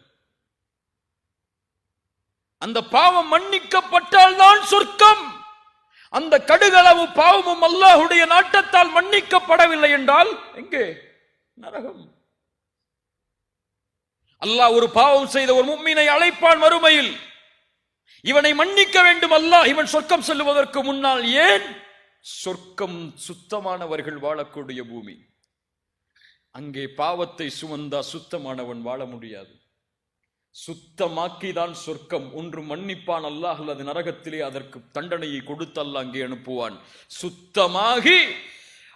அந்த பாவம் மன்னிக்கப்பட்டால் தான் சொர்க்கம். அந்த கடுகளவு பாவமும் அல்லாஹ்வுடைய நாட்டத்தால் மன்னிக்கப்படவில்லை என்றால் எங்கே? நரகம். அல்லாஹ் ஒரு பாவம் செய்த ஒரு முஃமினை அழைப்பான் மறுமையில், இவனை மன்னிக்க வேண்டும் அல்லாஹ், இவன் சொர்க்கம் செல்லுவதற்கு முன்னால். ஏன்? சொர்க்கம் சுத்தமானவர்கள் வாழக்கூடிய பூமி. அங்கே பாவத்தை சுமந்தா சுத்தமானவன் வாழ முடியாது. சுத்தமாக்கிதான் சொர்க்கம். ஒன்று மன்னிப்பான் அல்லாஹ், அல்லது நரகத்திலே அதற்கு தண்டனையை கொடுத்து அல்லாஹ் அங்கே அனுப்புவான். சுத்தமாகி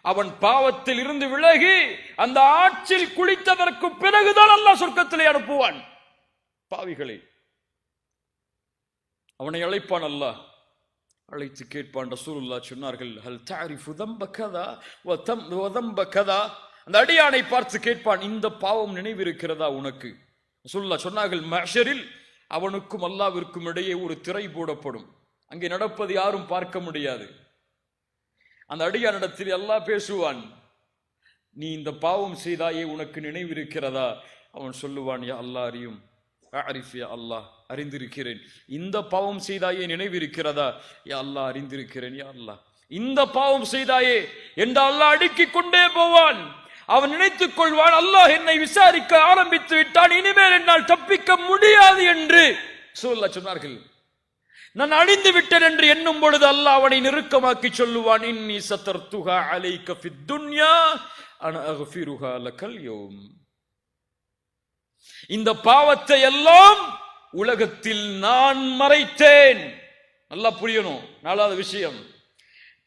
அவன் பாவத்தில் இருந்து விலகி அந்த ஆற்றில் குளித்ததற்கு பிறகுதான் அல்லாஹ் சொர்க்கத்திலே அனுப்புவான். பாவிகளே, அவனை அழைப்பான் அல்லாஹ். அழைத்து கேட்பான். ரசூலுல்லாஹ் சொன்னார்கள், ஹல் தஅரிஃபு தம்ப கதா வ தம்ப கதா. அந்த அடியானை பார்த்து கேட்பான், இந்த பாவம் நினைவிருக்கிறதா உனக்கு? ரசூலுல்லாஹ் சொன்னார்கள், மஹ்ஷரில் அவனுக்கும் அல்லாஹ்விற்கும் இடையே ஒரு திரை போடப்படும். அங்கே நடப்பது யாரும் பார்க்க முடியாது. அந்த அடியானிடத்தில் அல்லாஹ் பேசுவான், நீ இந்த பாவம் செய்தாயே, உனக்கு நினைவிருக்கிறதா? அவன் சொல்லுவான், யா அல்லாஹ் அறியும். அரிஃப் யா அல்லாஹ், அறிந்திருக்கிறேன். இந்த பாவம் செய்தாயே நினைவிருக்கிறதா? யா அல்லாஹ் அறிந்திருக்கிறேன் யா அல்லாஹ். இந்த பாவம் செய்தாயே என்று அல்லாஹ் அடுக்கிக் கொண்டே போவான். அவன் நினைத்துக் கொள்வான், அல்லாஹ் என்னை விசாரிக்க ஆரம்பித்து விட்டான், இனிமேல் என்னால் தப்பிக்க முடியாது என்று சொன்னார்கள். நான் அழிந்து விட்டேன் என்று எண்ணும் பொழுது அல்லாஹ் அவனை நெருக்கமாக்கி சொல்லுவான், இன்னி சதர்துஹா அலைக ஃபித் துன்யா அன அக்ஃபிருஹா லகல் யௌம். இந்த பாவத்தை எல்லாம் உலகத்தில் நான் மறைத்தேன். நல்லா புரியணும். நாலாவது விஷயம்,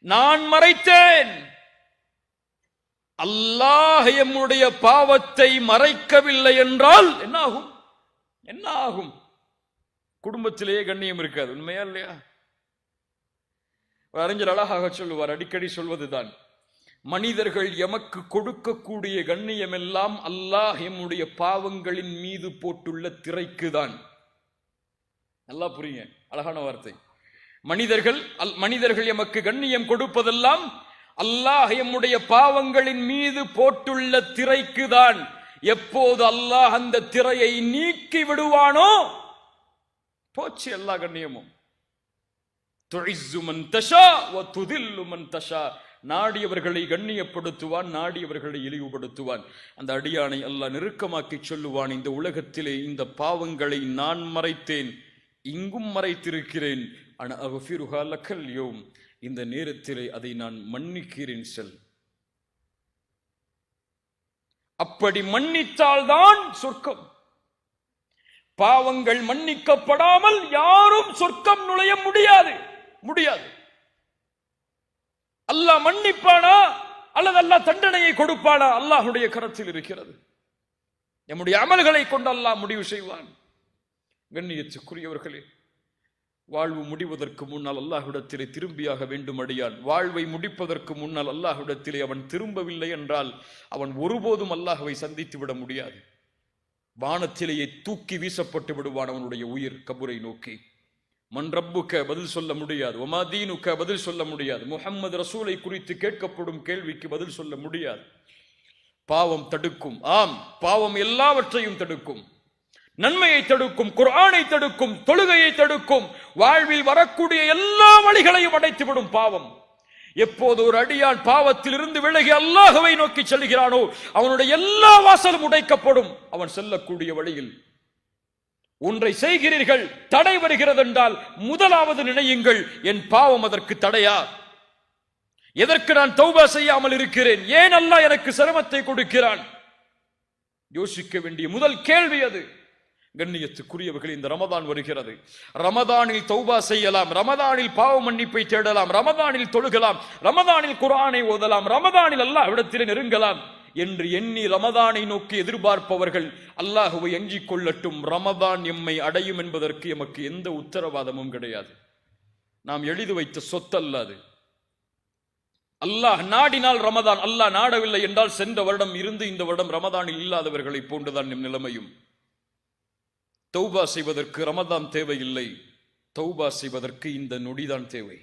நான் மறைத்தேன். அல்லாஹ் எம்முடைய பாவத்தை மறைக்கவில்லை என்றால் என்ன ஆகும்? என்ன ஆகும்? குடும்பத்திலேயே கண்ணியம் இருக்காது. உண்மையா இல்லையா? அறிஞர் அழகாக சொல்லுவார், அடிக்கடி சொல்வதுதான், மனிதர்கள் எமக்கு கொடுக்கக்கூடிய கண்ணியம் எல்லாம் அல்லாஹ் எம்முடைய பாவங்களின் மீது போட்டுள்ள திரைக்குதான். நல்லா புரியுங்க, அழகான வார்த்தை. மனிதர்கள் எமக்கு கண்ணியம் கொடுப்பதெல்லாம் அல்லாஹ் எம்முடைய பாவங்களின் மீது போட்டுள்ள திரைக்குதான். எப்போது அல்லாஹ் அந்த திரையை நீக்கி விடுவானோ போச்சு எல்லா கண்ணியமும். துஇஸ்ஸு மன் தஷா வ துதில்லு மன் தஷா. நாடியவர்களை கண்ணியப்படுத்துவான், நாடியவர்களை இழிவுபடுத்துவான். அந்த அடியானை அல்லாஹ் நெருக்கமாக்கி சொல்லுவான், இந்த உலகத்திலே இந்த பாவங்களை நான் மறைத்தேன், இங்கும் மறைத்திருக்கிறேன். அன அக்ஃபிருஹா லகல் யௌம். இந்த நேரத்திலே அதை நான் மன்னிக்கிறேன் செல். அப்படி மன்னித்தால்தான் சொர்க்கம். பாவங்கள் மன்னிக்கப்படாமல் யாரும் சொர்க்கம் நுழைய முடியாது. அல்லாஹ் மன்னிப்பானா அல்லது அல்லாஹ் தண்டனையை கொடுப்பானா? அல்லாஹ்வுடைய கரத்தில் இருக்கிறது. நம்முடைய அமல்களை கொண்டு அல்லாஹ் முடிவு செய்வான். கண்ணியத்துக்குரியவர்களே, வாழ்வு முடிவதற்கு முன்னால் அல்லாஹ்விடத்திலே திரும்பியாக வேண்டும் அடியான். வாழ்வை முடிப்பதற்கு முன்னால் அல்லாஹ்விடத்திலே அவன் திரும்பவில்லை என்றால் அவன் ஒருபோதும் அல்லாஹ்வை சந்தித்து விட முடியாது. வானத்திலேயே தூக்கி வீசப்பட்டு விடுவான் அவனுடைய உயிர் கபரை நோக்கி. மன் ரப்புக்க பதில் சொல்ல முடியாது, ஒமா தீனுக்க பதில் சொல்ல முடியாது, முஹம்மது ரசூலை குறித்து கேட்கப்படும் கேள்விக்கு பதில் சொல்ல முடியாது. பாவம் தடுக்கும். ஆம், பாவம் எல்லாவற்றையும் தடுக்கும். நன்மையை தடுக்கும், குர்ஆனை தடுக்கும், தொழுகையை தடுக்கும், வாழ்வில் வரக்கூடிய எல்லா வழிகளையும் அடைத்துவிடும் பாவம். எப்போது ஒரு அடியான் பாவத்தில் இருந்து விலகி அல்லாஹ்வை நோக்கி செல்கிறானோ அவனுடைய எல்லா வாசலும் உடைக்கப்படும். அவன் செல்லக்கூடிய வழியில் ஒன்றை செய்கிறீர்கள், தடை வருகிறது என்றால் முதலாவது நினையுங்கள், என் பாவம் அதற்கு தடையா? எதற்கு நான் தௌபா செய்யாமல் இருக்கிறேன்? ஏன் அல்லாஹ் எனக்கு சிரமத்தை கொடுக்கிறான்? யோசிக்க வேண்டிய முதல் கேள்வி அது. கண்ணியத்துக்குரியவர்கள், இந்த ரமதான் வருகிறது. ரமதானில் தௌபா செய்யலாம், ரமதானில் பாவ மன்னிப்பை தேடலாம், ரமதானில் தொழுகலாம், ரமதானில் குர்ஆனை ஓதலாம், ரமதானில் அல்லாஹ்விடத்திலே நெருங்கலாம். என்று எண்ணி ரமதானை நோக்கி எதிர்பார்ப்பவர்கள் அல்லாஹுவை அஞ்சிக் கொள்ளட்டும். ரமதான் எம்மை அடையும் என்பதற்கு எமக்கு எந்த உத்தரவாதமும் கிடையாது. நாம் எழுதி வைத்த சொத்தல்லாது. அல்லாஹ் நாடினால் ரமதான், அல்லாஹ் நாடவில்லை என்றால் சென்ற வருடம் இருந்து இந்த வருடம் ரமதானில் இல்லாதவர்களை போன்றுதான் நம் நிலைமையும். தௌபா செய்வதற்கு ரமதான் தேவையில்லை, தௌபா செய்வதற்கு இந்த நொடிதான் தேவை.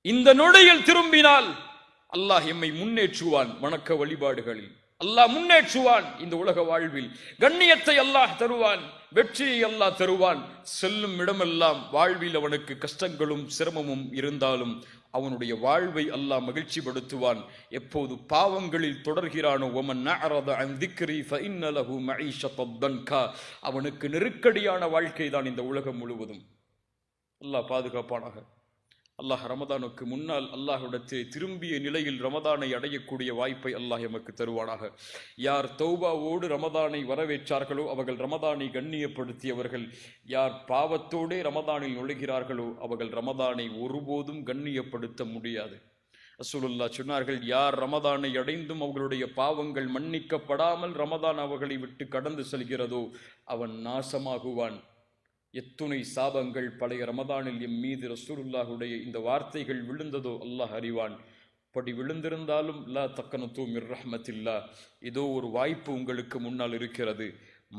இந்த நொடியில் திரும்பினால் அல்லாஹ் எம்மை முன்னேற்றுவான். வணக்க வழிபாடுகளில் அல்லாஹ் முன்னேற்றுவான். இந்த உலக வாழ்வில் கண்ணியத்தை அல்லாஹ் தருவான், வெற்றியை அல்லாஹ் தருவான். செல்லும் இடமெல்லாம் வாழ்வில் அவனுக்கு கஷ்டங்களும் சிரமமும் இருந்தாலும் அவனுடைய வாழ்வை அல்லாஹ் மகிழ்ச்சி படுத்துவான். எப்போது பாவங்களில் தொடர்கிறானோ அவனுக்கு நெருக்கடியான வாழ்க்கை தான் இந்த உலகம் முழுவதும். அல்லாஹ் பாதுகாப்பானாக. அல்லாஹ் ரமதானுக்கு முன்னால் அல்லாஹ்விடத்தில் திரும்பிய நிலையில் ரமதானை அடையக்கூடிய வாய்ப்பை அல்லாஹ் எமக்கு தருவானாக. யார் தௌபாவோடு ரமதானை வரவேற்றார்களோ அவர்கள் ரமதானை கண்ணியப்படுத்தியவர்கள். யார் பாவத்தோடே ரமதானில் நுழைகிறார்களோ அவர்கள் ரமதானை ஒருபோதும் கண்ணியப்படுத்த முடியாது. ரசூலுல்லாஹ் சொன்னார்கள், யார் ரமதானை அடைந்தும் அவர்களுடைய பாவங்கள் மன்னிக்கப்படாமல் ரமதான் அவர்களை விட்டு கடந்து செல்கிறதோ அவன் நாசமாகுவான். எத்துணை சாபங்கள் பழைய ரமதானில் எம் மீது ரசூலுல்லாஹுடைய இந்த வார்த்தைகள் விழுந்ததோ அல்லாஹ் அறிவான். படி விழுந்திருந்தாலும் லா தக்கனது மிர் ரஹ்மத்தில்லா, இதோ ஒரு வாய்ப்பு உங்களுக்கு முன்னால் இருக்கிறது.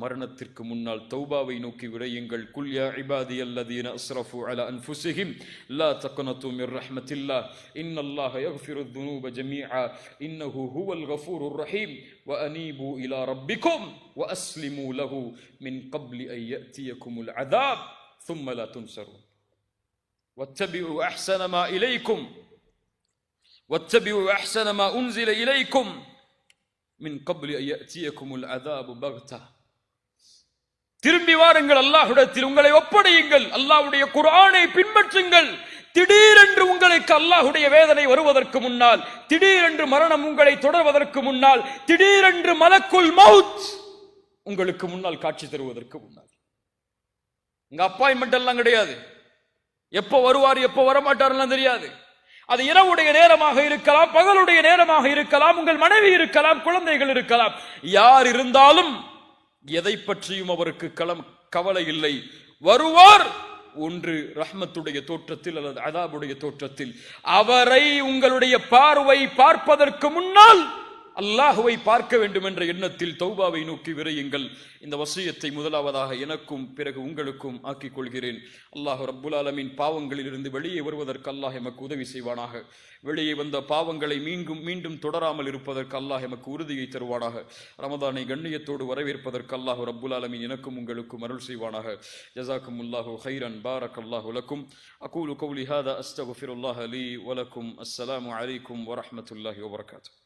மரணத்திற்கு முன்னால் தௌபாவை நோக்கி விரையுங்கள். குல் யா இபாதியல்லதீன அஸ்ரஃபு அலா அன்ஃபுஸிஹிம் லா தக்னது மிர் ரஹ்மத்தில்லாஹ் இன்னல்லாஹ யக்ஃபிரு ذுனூப ஜமீஆ இன்னஹு ஹுவல் கஃபூருர் ரஹீம் வ அனீபு இலா ரப்பிக்கும் வ அஸ்லிமு லஹு மின் قبل أن يأتيكم العذاب ثم لا تنصرون واتبعوا أحسن ما إليكم واتبعوا أحسن ما أنزل إليكم من قبل أن يأتيكم العذاب بغتة. திரும்பி வாருங்கள், அல்லாஹ்விடத்தில் உங்களை ஒப்படையுங்கள், அல்லாஹ்வுடைய குர்ஆனை பின்பற்றுங்கள். திடீரென்று உங்களுக்கு அல்லாஹ்வுடைய வேதனை வருவதற்கு முன்னால், திடீரென்று மரணம் உங்களை தொடர்வதற்கு முன்னால், திடீரென்று மலக்குல் மௌத் உங்களுக்கு முன்னால் காட்சி தருவதற்கு முன்னால். இங்க அப்பாயின்மெண்ட் எல்லாம் கிடையாது. எப்போ வருவார் எப்போ வரமாட்டார்லாம் தெரியாது. அது இரவுடைய நேரமாக இருக்கலாம், பகலுடைய நேரமாக இருக்கலாம், உங்கள் மனைவி இருக்கலாம், குழந்தைகள் இருக்கலாம். யார் இருந்தாலும் எதை பற்றியும் அவருக்கு கவலை இல்லை. வருவார் ஒன்று ரஹ்மத்துடைய தோற்றத்தில் அல்லது அதாபுடைய தோற்றத்தில். அவரை உங்களுடைய பார்வை பார்ப்பதற்கு முன்னால் அல்லாஹுவை பார்க்க வேண்டும் என்ற எண்ணத்தில் தௌபாவை நோக்கி விரையுங்கள். இந்த வசியத்தை முதலாவதாக எனக்கும் பிறகு உங்களுக்கும் ஆக்கிக் கொள்கிறேன். அல்லாஹ் ரப்புல் ஆலமீன் பாவங்களில் இருந்து வெளியே வருவதற்கு அல்லாஹ் எமக்கு உதவி செய்வானாக. வெளியே வந்த பாவங்களை மீண்டும் தொடராமல் இருப்பதற்கு அல்லாஹ் எமக்கு உறுதியை தருவானாக. ரமதானை கண்ணியத்தோடு வரவேற்பதற்கு அல்லாஹ் ரப்புல் ஆலமீன் எனக்கும் உங்களுக்கும் அருள் செய்வானாக. ஜஸாக்குமுல்லாஹு கைரன் பாரக்கல்லாஹு லக்கும். அகூலு கௌலி ஹாதா அஸ்தக்ஃபிருல்லாஹ லீ வ லக்கும். அஸ்ஸலாமு அலைக்கும் வ ரஹ்மத்துல்லாஹி வ பரகாத்துஹு.